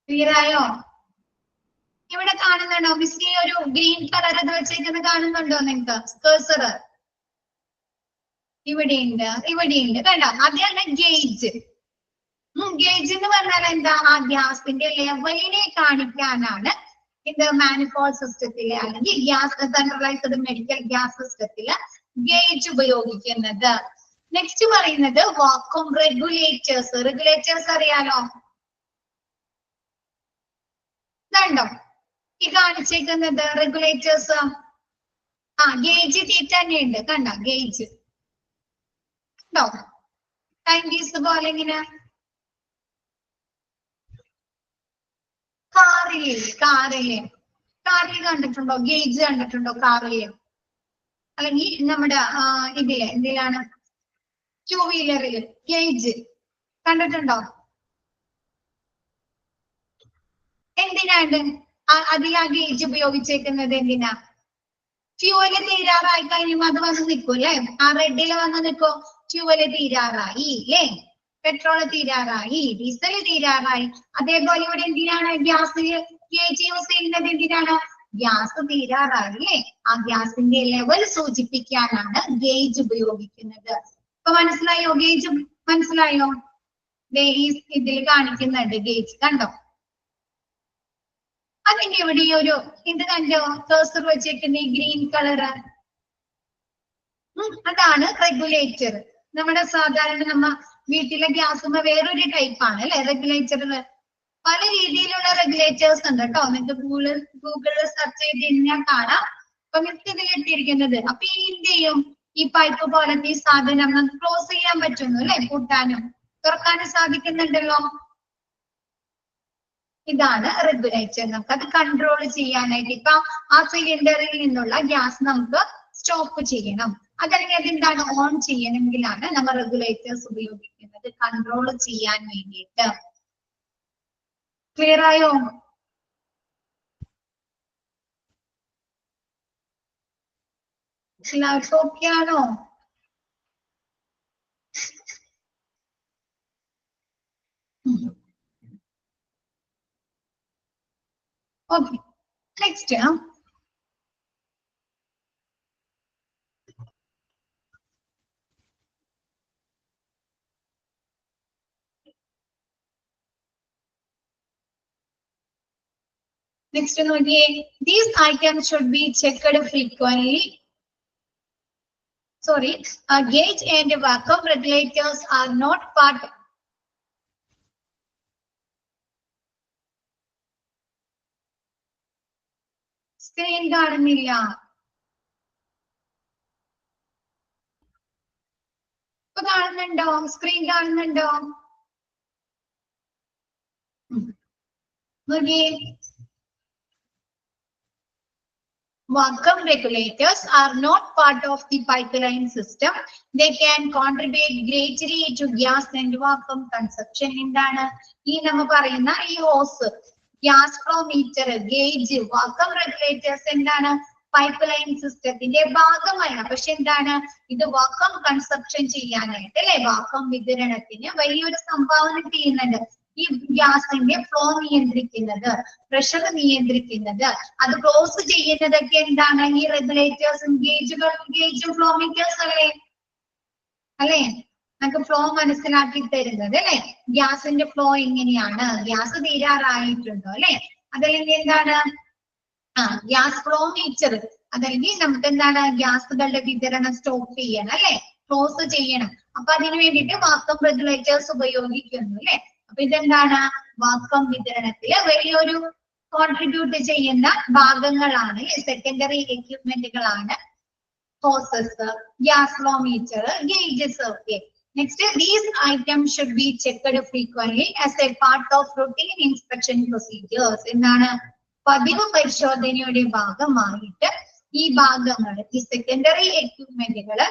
ക്ലിയർ ആയോ? കാണുന്നുണ്ടോ? മിസ് ഈ ഒരു ഗ്രീൻ കളർ ഇത് വെച്ചേക്കുന്നത് കാണുന്നുണ്ടോ നിങ്ങൾക്ക്? കഴ്സർ ഇവിടെയുണ്ട്, ഇവിടെയുണ്ട്, കണ്ടോ? അതാണ് ഗേജ്. ഗേജ് എന്ന് പറഞ്ഞാൽ എന്താ? ആ ഗ്യാസിന്റെ ലെവലിനെ കാണിക്കാനാണ് ഇത് മാനിഫോൾഡ് സിസ്റ്റത്തില് അല്ലെങ്കിൽ ഗ്യാസ് സെൻട്രലൈസ്ഡ് മെഡിക്കൽ ഗ്യാസ് സിസ്റ്റത്തില് ഗേജ് ഉപയോഗിക്കുന്നത്. നെക്സ്റ്റ് പറയുന്നത് വാക്വം റെഗുലേറ്റേഴ്സ്. റെഗുലേറ്റേഴ്സ് അറിയാലോ? ഇതുണ്ടോ ഈ കാണിച്ചേക്കുന്നത് റെഗുലേറ്റേഴ്സ്? ഗേജ് തീറ്റ തന്നെയുണ്ട്, കണ്ടോ? ഗേജ് ഉണ്ടോ? ടൈം പീസ് പോലെ ഇങ്ങനെ കാറില് കണ്ടിട്ടുണ്ടോ? ഗേജ് കണ്ടിട്ടുണ്ടോ കാറില്? അല്ലെങ്കിൽ നമ്മുടെ എന്തിലാണ്? ടൂ വീലറില് ഗേജ് കണ്ടിട്ടുണ്ടോ? എന്തിനാണ് അതിൽ ആ ഗേജ് ഉപയോഗിച്ചേക്കുന്നത്? എന്തിനാ? ഫ്യൂവല് തീരാറായി കഴിയുമ്പോ അത് വന്ന് നിൽക്കും അല്ലെ? ആ റെഡില് വന്ന് നിൽക്കും. ഫ്യൂവല് തീരാറായി അല്ലേ? പെട്രോള് തീരാറായി, ഡീസൽ തീരാറായി. അതേപോലെ ഇവിടെ എന്തിനാണ് ഗ്യാസ് ഗേജ് യൂസ് ചെയ്യുന്നത്? എന്തിനാണ്? ഗ്യാസ് തീരാറായി അല്ലേ? ആ ഗ്യാസിന്റെ ലെവൽ സൂചിപ്പിക്കാനാണ് ഗേജ് ഉപയോഗിക്കുന്നത്. ഇപ്പൊ മനസ്സിലായോ? ഗേജ് മനസ്സിലായോ? ഇതിൽ കാണിക്കുന്നുണ്ട് ഗേജ്, കണ്ടോ? അതിന്റെ ഇവിടെ ഒരു ഇത് കണ്ടോ? കഴ്സർ വെച്ചേക്കുന്ന ഈ ഗ്രീൻ കളർ, അതാണ് റെഗുലേറ്റർ. നമ്മുടെ സാധാരണ നമ്മ വീട്ടിലെ ഗ്യാസുമ്മ വേറൊരു ടൈപ്പാണ് അല്ലെ റെഗുലേറ്ററിൽ. പല രീതിയിലുള്ള റെഗുലേറ്റേഴ്സ് ഉണ്ട് കേട്ടോ. നിങ്ങൾക്ക് ഗൂഗിളിൽ സെർച്ച് ചെയ്ത് കഴിഞ്ഞാൽ കാണാം. അപ്പൊ മിസ് ഇതിൽ ഇട്ടിരിക്കുന്നത്. അപ്പൊ ഈ എന്ത് ചെയ്യും? ഈ പൈപ്പ് പോലത്തെ ഈ സാധനം നമുക്ക് ക്ലോസ് ചെയ്യാൻ പറ്റുന്നു അല്ലെ? കൂട്ടാനും തുറക്കാനും സാധിക്കുന്നുണ്ടല്ലോ. ഇതാണ് റെഗുലേറ്റർ. നമുക്ക് അത് കൺട്രോൾ ചെയ്യാനായിട്ട് ഇപ്പൊ ആ സിലിണ്ടറിൽ നിന്നുള്ള ഗ്യാസ് നമുക്ക് സ്റ്റോപ്പ് ചെയ്യണം, അതല്ലെങ്കിൽ അതെന്താണ് ഓൺ ചെയ്യണമെങ്കിലാണ് നമ്മൾ റെഗുലേറ്റേഴ്സ് ഉപയോഗിക്കുന്നത് കൺട്രോൾ ചെയ്യാൻ വേണ്ടിയിട്ട്. ക്ലിയർ ആയോ? എല്ലാവർക്കും ഓക്കെ ആണോ? ഓക്കെ, നെക്സ്റ്റ് നോക്കിയേ. These items should be checked frequently. Sorry, gauge and vacuum regulators are not part. Screen കാണുന്നില്ല. ഇപ്പൊ കാണുന്നുണ്ടോ? സ്ക്രീൻ കാണുന്നുണ്ടോ? നോക്കിയേ. Vacuum regulators are not part of the pipeline system. They can contribute greatly to gas and vacuum consumption. എന്താണ് ഈ നമ്മ പറയുന്ന ഈ hose, gas flow meter, gauge, vacuum regulators എന്താണ്? പൈപ്പ് ലൈൻ സിസ്റ്റത്തിന്റെ ഭാഗമാണ്. പക്ഷെ എന്താണ് ഇത്? വാക്വം കൺസപ്ഷൻ ചെയ്യാനായിട്ട് അല്ലെ? വാക്വം വിതരണത്തിന് വലിയൊരു സംഭാവന ചെയ്യുന്നുണ്ട്. ഈ ഗ്യാസിന്റെ ഫ്ലോ നിയന്ത്രിക്കുന്നത്, പ്രഷർ നിയന്ത്രിക്കുന്നത്, അത് ക്ലോസ് ചെയ്യുന്നതൊക്കെ എന്താണ്? ഈ റെഗുലേറ്റേഴ്സും ഗേജും ഫ്ലോ മീറ്റേഴ്സ് അല്ലേ? നമുക്ക് ഫ്ലോ മനസ്സിലാക്കി തരുന്നത് അല്ലെ? ഗ്യാസിന്റെ ഫ്ലോ എങ്ങനെയാണ്? ഗ്യാസ് തീരാറായിട്ടുണ്ടോ അല്ലെ? അതല്ലെങ്കിൽ എന്താണ്? ഗ്യാസ് ഫ്ലോ മീറ്റർ, അതല്ലെങ്കിൽ നമുക്ക് എന്താണ്? ഗ്യാസുകളുടെ വിതരണം സ്റ്റോപ്പ് ചെയ്യണം അല്ലെ? ക്ലോസ് ചെയ്യണം. അപ്പൊ അതിനു വേണ്ടിയിട്ട് വാക്വം റെഗുലേറ്റേഴ്സ് ഉപയോഗിക്കുന്നു അല്ലെ? അപ്പൊ ഇതെന്താണ്? വാക്വം വിതരണത്തില് വലിയൊരു കോൺട്രിബ്യൂട്ട് ചെയ്യുന്ന ഭാഗങ്ങളാണ്, സെക്കൻഡറി എക്യുപ്മെന്റുകളാണ് hoses, gas flow meter, gauges. Okay, next, these items should be checked frequently as a part of routine inspection procedures. എന്താണ്? പതിവ് പരിശോധനയുടെ ഭാഗമായിട്ട് ഈ ഭാഗങ്ങൾ, ഈ സെക്കൻഡറി എക്യുപ്മെന്റുകള്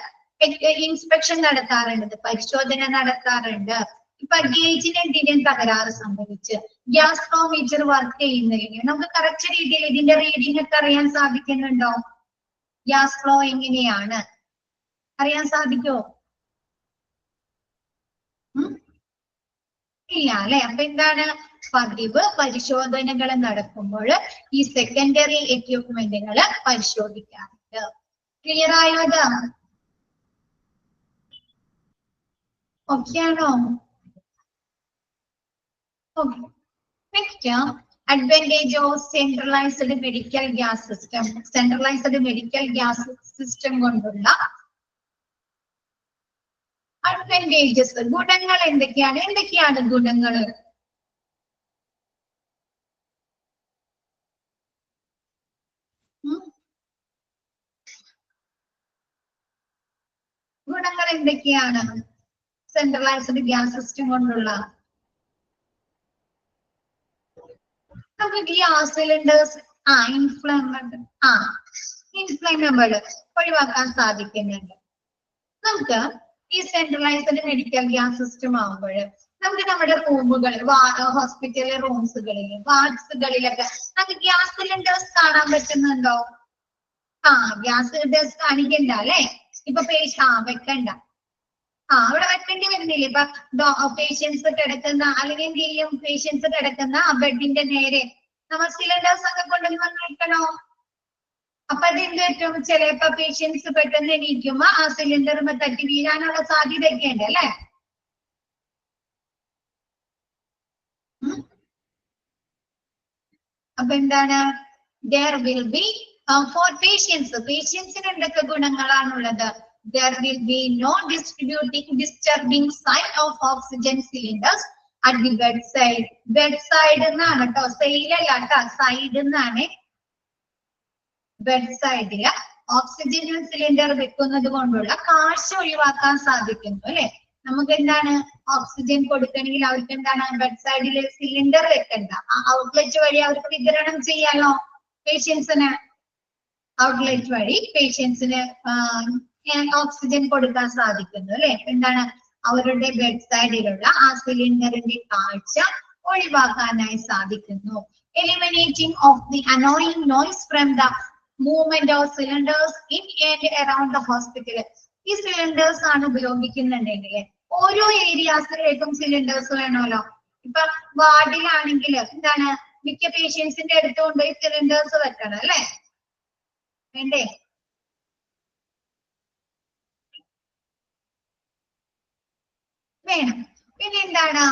ഇൻസ്പെക്ഷൻ നടത്താറുണ്ട്, പരിശോധന നടത്താറുണ്ട്. ഇപ്പൊ ഗേജിന് എന്തെങ്കിലും തകരാറ് സംഭവിച്ച് ഗ്യാസ് ഫ്ലോ മീറ്റർ വർക്ക് ചെയ്യുന്നില്ലെങ്കിൽ നമുക്ക് കറക്റ്റ് രീതിയിൽ ഇതിന്റെ റീഡിംഗ് ഒക്കെ അറിയാൻ സാധിക്കുന്നുണ്ടോ? ഗ്യാസ് ഫ്ലോ എങ്ങനെയാണ് അറിയാൻ സാധിക്കുമോ? ഇല്ല അല്ലെ. അപ്പൊ എന്താണ് പതിവ് പരിശോധനകൾ നടക്കുമ്പോൾ ഈ സെക്കൻഡറി എക്യുപ്മെന്റുകൾ പരിശോധിക്കാറുണ്ട്. ക്ലിയർ ആയോ അത്? ഓക്കെ ആണോ? Okay. Next advantage of centralized medical gas system. Centralized medical gas system കൊണ്ടുള്ള advantages, ഗുണങ്ങൾ എന്തൊക്കെയാണ്? എന്തൊക്കെയാണ് ഗുണങ്ങൾ? ഗുണങ്ങൾ എന്തൊക്കെയാണ് സെൻട്രലൈസ്ഡ് ഗ്യാസ് സിസ്റ്റം കൊണ്ടുള്ള? നമുക്ക് ഗ്യാസ് സിലിണ്ടേഴ്സ് ഇൻഫ്ലമബിൾ ഒഴിവാക്കാൻ സാധിക്കുന്നുണ്ട്. നമുക്ക് ഈ സെൻട്രലൈസ്ഡ് മെഡിക്കൽ ഗ്യാസ് സിസ്റ്റം ആകുമ്പോൾ നമുക്ക് നമ്മുടെ റൂമുകൾ, ഹോസ്പിറ്റലിലെ റൂംസുകളിൽ, വാർഡ്സുകളിലൊക്കെ നമുക്ക് ഗ്യാസ് സിലിണ്ടേഴ്സ് കാണാൻ പറ്റുന്നുണ്ടോ? ഗ്യാസ് സിലിണ്ടേഴ്സ് കാണിക്കണ്ട അല്ലെ. ഇപ്പൊ വെക്കണ്ട. അവിടെ വെക്കേണ്ടി വരുന്നില്ല. ഇപ്പൊ പേഷ്യൻസ് കിടക്കുന്ന അല്ലെങ്കിൽ എന്ത് ചെയ്യും, പേഷ്യൻസ് കിടക്കുന്ന ആ ബെഡിന്റെ നേരെ നമ്മൾ സിലിണ്ടേഴ്സ് ഒക്കെ കൊണ്ടുവന്ന് വെക്കണോ? അപ്പൊ അതെന്ത് പറ്റും, ചിലപ്പോ പേഷ്യൻസ് പെട്ടെന്ന് എണീക്കുമ്പോ ആ സിലിണ്ടറും തട്ടി വീഴാനുള്ള സാധ്യതയൊക്കെ ഉണ്ട് അല്ലെ. അപ്പൊ എന്താണ്, there will be for പേഷ്യൻസിന് എന്തൊക്കെ ഗുണങ്ങളാണുള്ളത്? There will be no disturbing sign of oxygen cylinders at the bedside. Bedside എന്നാണ് കേട്ടോ, സെയിലല്ല കേട്ടോ, സൈഡ് എന്നാണ്. ബെഡ്സൈഡില് ഓക്സിജൻ സിലിണ്ടർ വെക്കുന്നത് കൊണ്ടുള്ള കാശ് ഒഴിവാക്കാൻ സാധിക്കുന്നു അല്ലെ. നമുക്ക് എന്താണ്, ഓക്സിജൻ കൊടുക്കണമെങ്കിൽ അവർക്ക് എന്താണ് ബെഡ്സൈഡിൽ സിലിണ്ടർ വെക്കണ്ട. ആ ഔട്ട്ലെറ്റ് വഴി അവർക്ക് വിതരണം ചെയ്യാലോ പേഷ്യൻസിന്. ഔട്ട്ലെറ്റ് വഴി പേഷ്യൻസിന് ഓക്സിജൻ കൊടുക്കാൻ സാധിക്കുന്നു അല്ലെ. എന്താണ്, അവരുടെ ബെഡ്സൈഡിലുള്ള ആ സിലിണ്ടറിന്റെ കാഴ്ച ഒഴിവാക്കാനായി സാധിക്കുന്നു. Eliminating of the annoying noise from the movement of cylinders in and around the hospital. ഈ സിലിണ്ടേഴ്സ് ആണ് ഉപയോഗിക്കുന്നുണ്ടെങ്കിൽ ഓരോ ഏരിയാസിലേക്കും സിലിണ്ടേഴ്സ് വേണമല്ലോ. ഇപ്പൊ വാർഡിലാണെങ്കിൽ എന്താണ്, മിക്ക പേഷ്യൻസിന്റെ അടുത്ത് കൊണ്ടുപോയി സിലിണ്ടേഴ്സ് വെക്കണം അല്ലെ, വേണ്ടേ? വേണം. പിന്നെ എന്താണ്,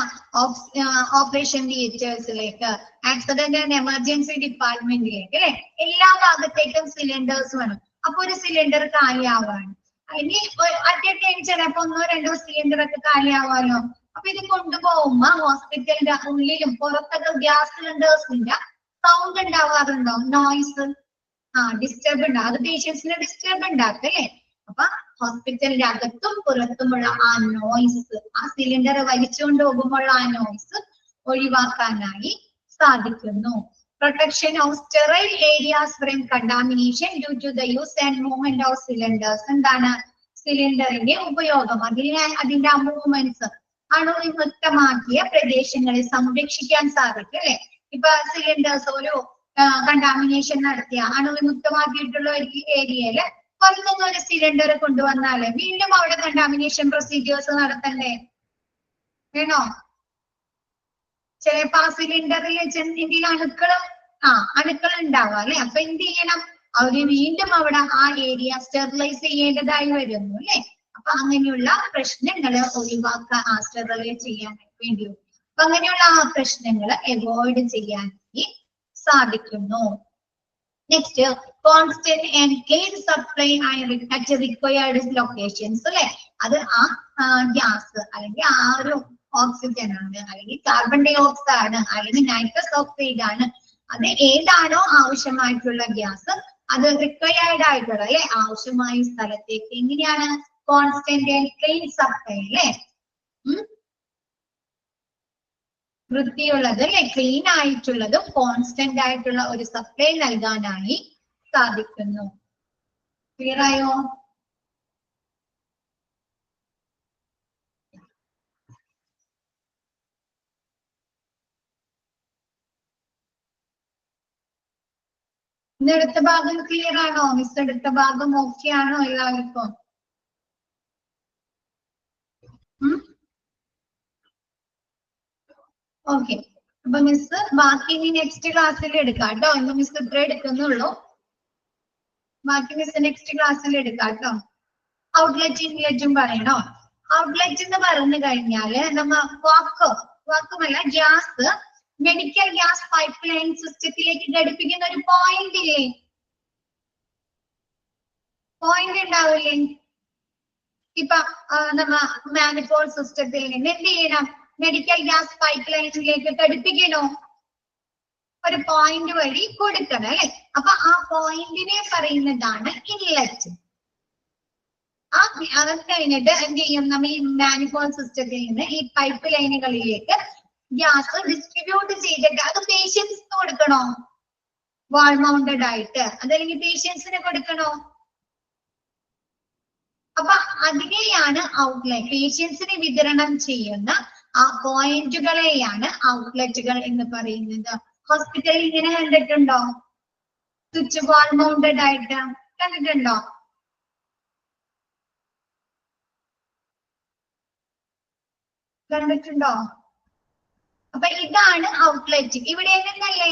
ഓപ്പറേഷൻ തിയേറ്റേഴ്സിലേക്ക്, ആക്സിഡന്റ് ആൻഡ് എമർജൻസി ഡിപ്പാർട്ട്മെന്റിലേക്ക് അല്ലെ, എല്ലാ ഭാഗത്തേക്കും സിലിണ്ടേഴ്സ് വേണം. അപ്പൊ ഒരു സിലിണ്ടർ കാലിയാവാണ്, അല്ലെങ്കിൽ അറ്റ് എ ടൈം ചിലപ്പോ 1-2 സിലിണ്ടർ ഒക്കെ കാലിയാവാലോ. അപ്പൊ ഇത് കൊണ്ടുപോകുമ്പോ ഹോസ്പിറ്റലിന്റെ ഉള്ളിലും പുറത്തൊക്കെ ഗ്യാസ് സിലിണ്ടേഴ്സിന്റെ സൗണ്ട് ഉണ്ടാവാറുണ്ടോ? നോയ്സ്, ഡിസ്റ്റർബ് ഉണ്ടാവും. അത് പേഷ്യൻസിന് ഡിസ്റ്റർബ് ഉണ്ടാക്കും അല്ലെ. അപ്പൊ ഹോസ്പിറ്റലിന്റെ അകത്തും പുറത്തുമുള്ള ആ നോയ്സ്, ആ സിലിണ്ടർ വലിച്ചുകൊണ്ട് പോകുമ്പോഴുള്ള ആ നോയ്സ് ഒഴിവാക്കാനായി സാധിക്കുന്നു. Protection of sterile areas from contamination due to the use and movement of cylinders. എന്താണ്, സിലിണ്ടറിന്റെ ഉപയോഗം, അതിന്റെ ആ മൂവ്മെന്റ്സ്, അണുവിമുക്തമാക്കിയ പ്രദേശങ്ങളെ സംരക്ഷിക്കാൻ സാധിക്കും അല്ലെ. ഇപ്പൊ സിലിണ്ടേഴ്സ് ഒരു കണ്ടാമിനേഷൻ നടത്തിയ അണുവിമുക്തമാക്കിയിട്ടുള്ള ഒരു ഏരിയയില് പുറത്തുനിന്ന് ഒരു സിലിണ്ടർ കൊണ്ടുവന്നാല് വീണ്ടും അവിടെ കണ്ടാമിനേഷൻ പ്രൊസീജിയേഴ്സ് നടത്തണ്ടേ? വേണോ? ചിലപ്പോ ആ സിലിണ്ടറിൽ എന്തെങ്കിലും അണുക്കൾ ഉണ്ടാവാം അല്ലെ. അപ്പൊ എന്ത് ചെയ്യണം, അവര് വീണ്ടും അവിടെ ആ ഏരിയ സ്റ്റെറിലൈസ് ചെയ്യേണ്ടതായി വരുന്നു അല്ലെ. അപ്പൊ അങ്ങനെയുള്ള പ്രശ്നങ്ങള് ഒഴിവാക്കാൻ, സ്റ്റെറിലൈസ് ചെയ്യാൻ വേണ്ടി, അപ്പൊ അങ്ങനെയുള്ള ആ പ്രശ്നങ്ങൾ അവോയ്ഡ് ചെയ്യാനായി സാധിക്കുന്നു. Next, constant and clean supply at required locations അല്ലെ. അത് ആ ഗ്യാസ് അല്ലെങ്കിൽ ആ ഒരു ഓക്സിജൻ ആണ്, അല്ലെങ്കിൽ കാർബൺ ഡൈ ഓക്സൈഡ് ആണ്, അല്ലെങ്കിൽ നൈട്രസ് ഓക്സൈഡ് ആണ്, അത് ഏതാണോ ആവശ്യമായിട്ടുള്ള ഗ്യാസ്, അത് റിക്വയർഡ് ആയിട്ടുള്ള അല്ലെ ആവശ്യമായ സ്ഥലത്തേക്ക് എങ്ങനെയാണ് കോൺസ്റ്റന്റ് ആൻഡ് ക്ലീൻ സപ്ലൈ അല്ലെ, വൃത്തിയുള്ളത് അല്ലെ, ക്ലീൻ ആയിട്ടുള്ളതും കോൺസ്റ്റന്റ് ആയിട്ടുള്ള ഒരു സപ്ലൈ നൽകാനായി സാധിക്കുന്നു. ക്ലിയർ ആയോ? ഇന്നെടുത്ത ഭാഗം ക്ലിയർ ആണോ? മിസ് എടുത്ത ഭാഗം ഓക്കെ ആണോ എല്ലാവർക്കും? ഓക്കെ, അപ്പൊ മിസ് ബാക്കി ഇനി നെക്സ്റ്റ് ക്ലാസ്സിൽ എടുക്കാം കേട്ടോ. ഇന്ന് മിസ് ഇത്ര എടുക്കുന്നുള്ളൂ. ബാക്കി മിസ് നെക്സ്റ്റ് ക്ലാസ്സിൽ എടുക്കാം കേട്ടോ. ഔട്ട്ലെറ്റ് ഇൻലെറ്റും പറയണോ? ഔട്ട്ലെറ്റ് എന്ന് പറഞ്ഞു കഴിഞ്ഞാല് നമ്മ വാക്കുമല്ല, gas medical gas pipe line സിസ്റ്റത്തിലേക്ക് ഘടിപ്പിക്കുന്ന ഒരു പോയിന്റ് ഇല്ലേ? പോയിന്റ് ഉണ്ടാവില്ലേ? ഇപ്പൊ നമ്മ മാനിഫോൾ സിസ്റ്റത്തിൽ നിന്ന് എന്ത് ചെയ്യണം? മെഡിക്കൽ ഗ്യാസ് പൈപ്പ് ലൈനിലേക്ക് ഘടിപ്പിക്കണോ? ഒരു പോയിന്റ് വഴി കൊടുക്കണം അല്ലെ? അപ്പൊ ആ പോയിന്റിനെ പറയുന്നതാണ് ഇൻലെറ്റ്. അത് കഴിഞ്ഞിട്ട് എന്ത് ചെയ്യും? നമ്മൾ ഈ മാനിഫോൾ സിസ്റ്റത്തിൽ നിന്ന് ഈ പൈപ്പ് ലൈനുകളിലേക്ക് ഗ്യാസ് ഡിസ്ട്രിബ്യൂട്ട് ചെയ്തിട്ട് അത് പേഷ്യൻസിന് കൊടുക്കണോ? വാൾ മൗണ്ടഡ് ആയിട്ട് അതല്ലെങ്കിൽ പേഷ്യൻസിന് കൊടുക്കണോ? അപ്പൊ അതിനെയാണ് ഔട്ട്ലെറ്റ്. പേഷ്യൻസിന് വിതരണം ചെയ്യുന്ന ആ പോയിന്റുകളെയാണ് ഔട്ട്ലെറ്റുകൾ എന്ന് പറയുന്നത്. ഹോസ്പിറ്റലിൽ ഇങ്ങനെ കണ്ടിട്ടുണ്ടോ? സ്വിച്ച് വാൾ മൗണ്ടഡ് ആയിട്ട് കണ്ടിട്ടുണ്ടോ? കണ്ടിട്ടുണ്ടോ? അപ്പൊ ഇതാണ് ഔട്ട്ലെറ്റ്. ഇവിടെ എങ്ങനല്ലേ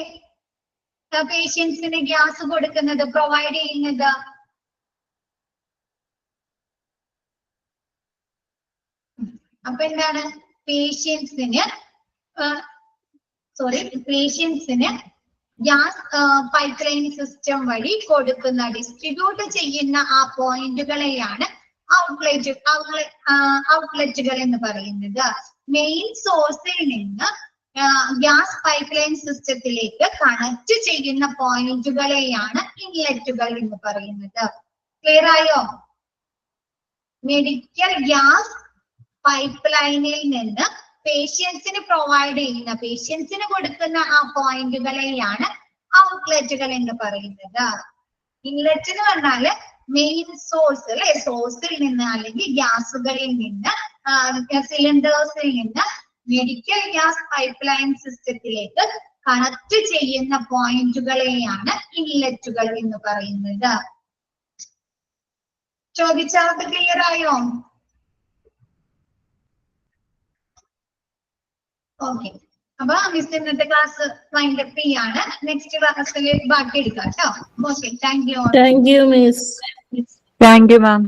പേഷ്യൻസിന് ഗ്യാസ് കൊടുക്കുന്നത്, പ്രൊവൈഡ് ചെയ്യുന്നത്? അപ്പൊ എന്താണ്? പേഷ്യൻസിന് ഗ്യാസ് പൈപ്പ് ലൈൻ സിസ്റ്റം വഴി കൊടുക്കുന്ന, ഡിസ്ട്രിബ്യൂട്ട് ചെയ്യുന്ന ആ പോയിന്റുകളെയാണ് ഔട്ട്ലെറ്റുകൾ എന്ന് പറയുന്നത്. മെയിൻ സോഴ്സിൽ നിന്ന് ഗ്യാസ് പൈപ്പ് ലൈൻ സിസ്റ്റത്തിലേക്ക് കണക്ട് ചെയ്യുന്ന പോയിന്റുകളെയാണ് ഇൻലെറ്റുകൾ എന്ന് പറയുന്നത്. ക്ലിയർ ആയോ? മെഡിക്കൽ ഗ്യാസ് പൈപ്പ് ലൈനിൽ നിന്ന് പേഷ്യൻസിന് പ്രൊവൈഡ് ചെയ്യുന്ന, പേഷ്യൻസിന് കൊടുക്കുന്ന ആ പോയിന്റുകളെയാണ് ഔട്ട്ലെറ്റുകൾ എന്ന് പറയുന്നത്. ഇൻലെറ്റ് എന്ന് പറഞ്ഞാല് മെയിൻ സോഴ്സ് അല്ലെ? സോഴ്സിൽ നിന്ന് അല്ലെങ്കിൽ ഗ്യാസുകളിൽ നിന്ന്, സിലിണ്ടേഴ്സിൽ നിന്ന് മെഡിക്കൽ ഗ്യാസ് പൈപ്പ് ലൈൻ സിസ്റ്റത്തിലേക്ക് കണക്ട് ചെയ്യുന്ന പോയിന്റുകളെയാണ് ഇൻലെറ്റുകൾ എന്ന് പറയുന്നത്. ചോദിച്ചവർക്ക് ക്ലിയർ ആയോ? ഓക്കെ, അപ്പൊ മിസ് ഇന്നത്തെ ക്ലാസ് വൈൻഡ് അപ്പ് ചെയ്യാണ്. നെക്സ്റ്റ് ക്ലാസ്സിൽ ബാക്കി എടുക്കാം കേട്ടോ. Okay, thank you. Thank you, Miss. Thank you, ma'am.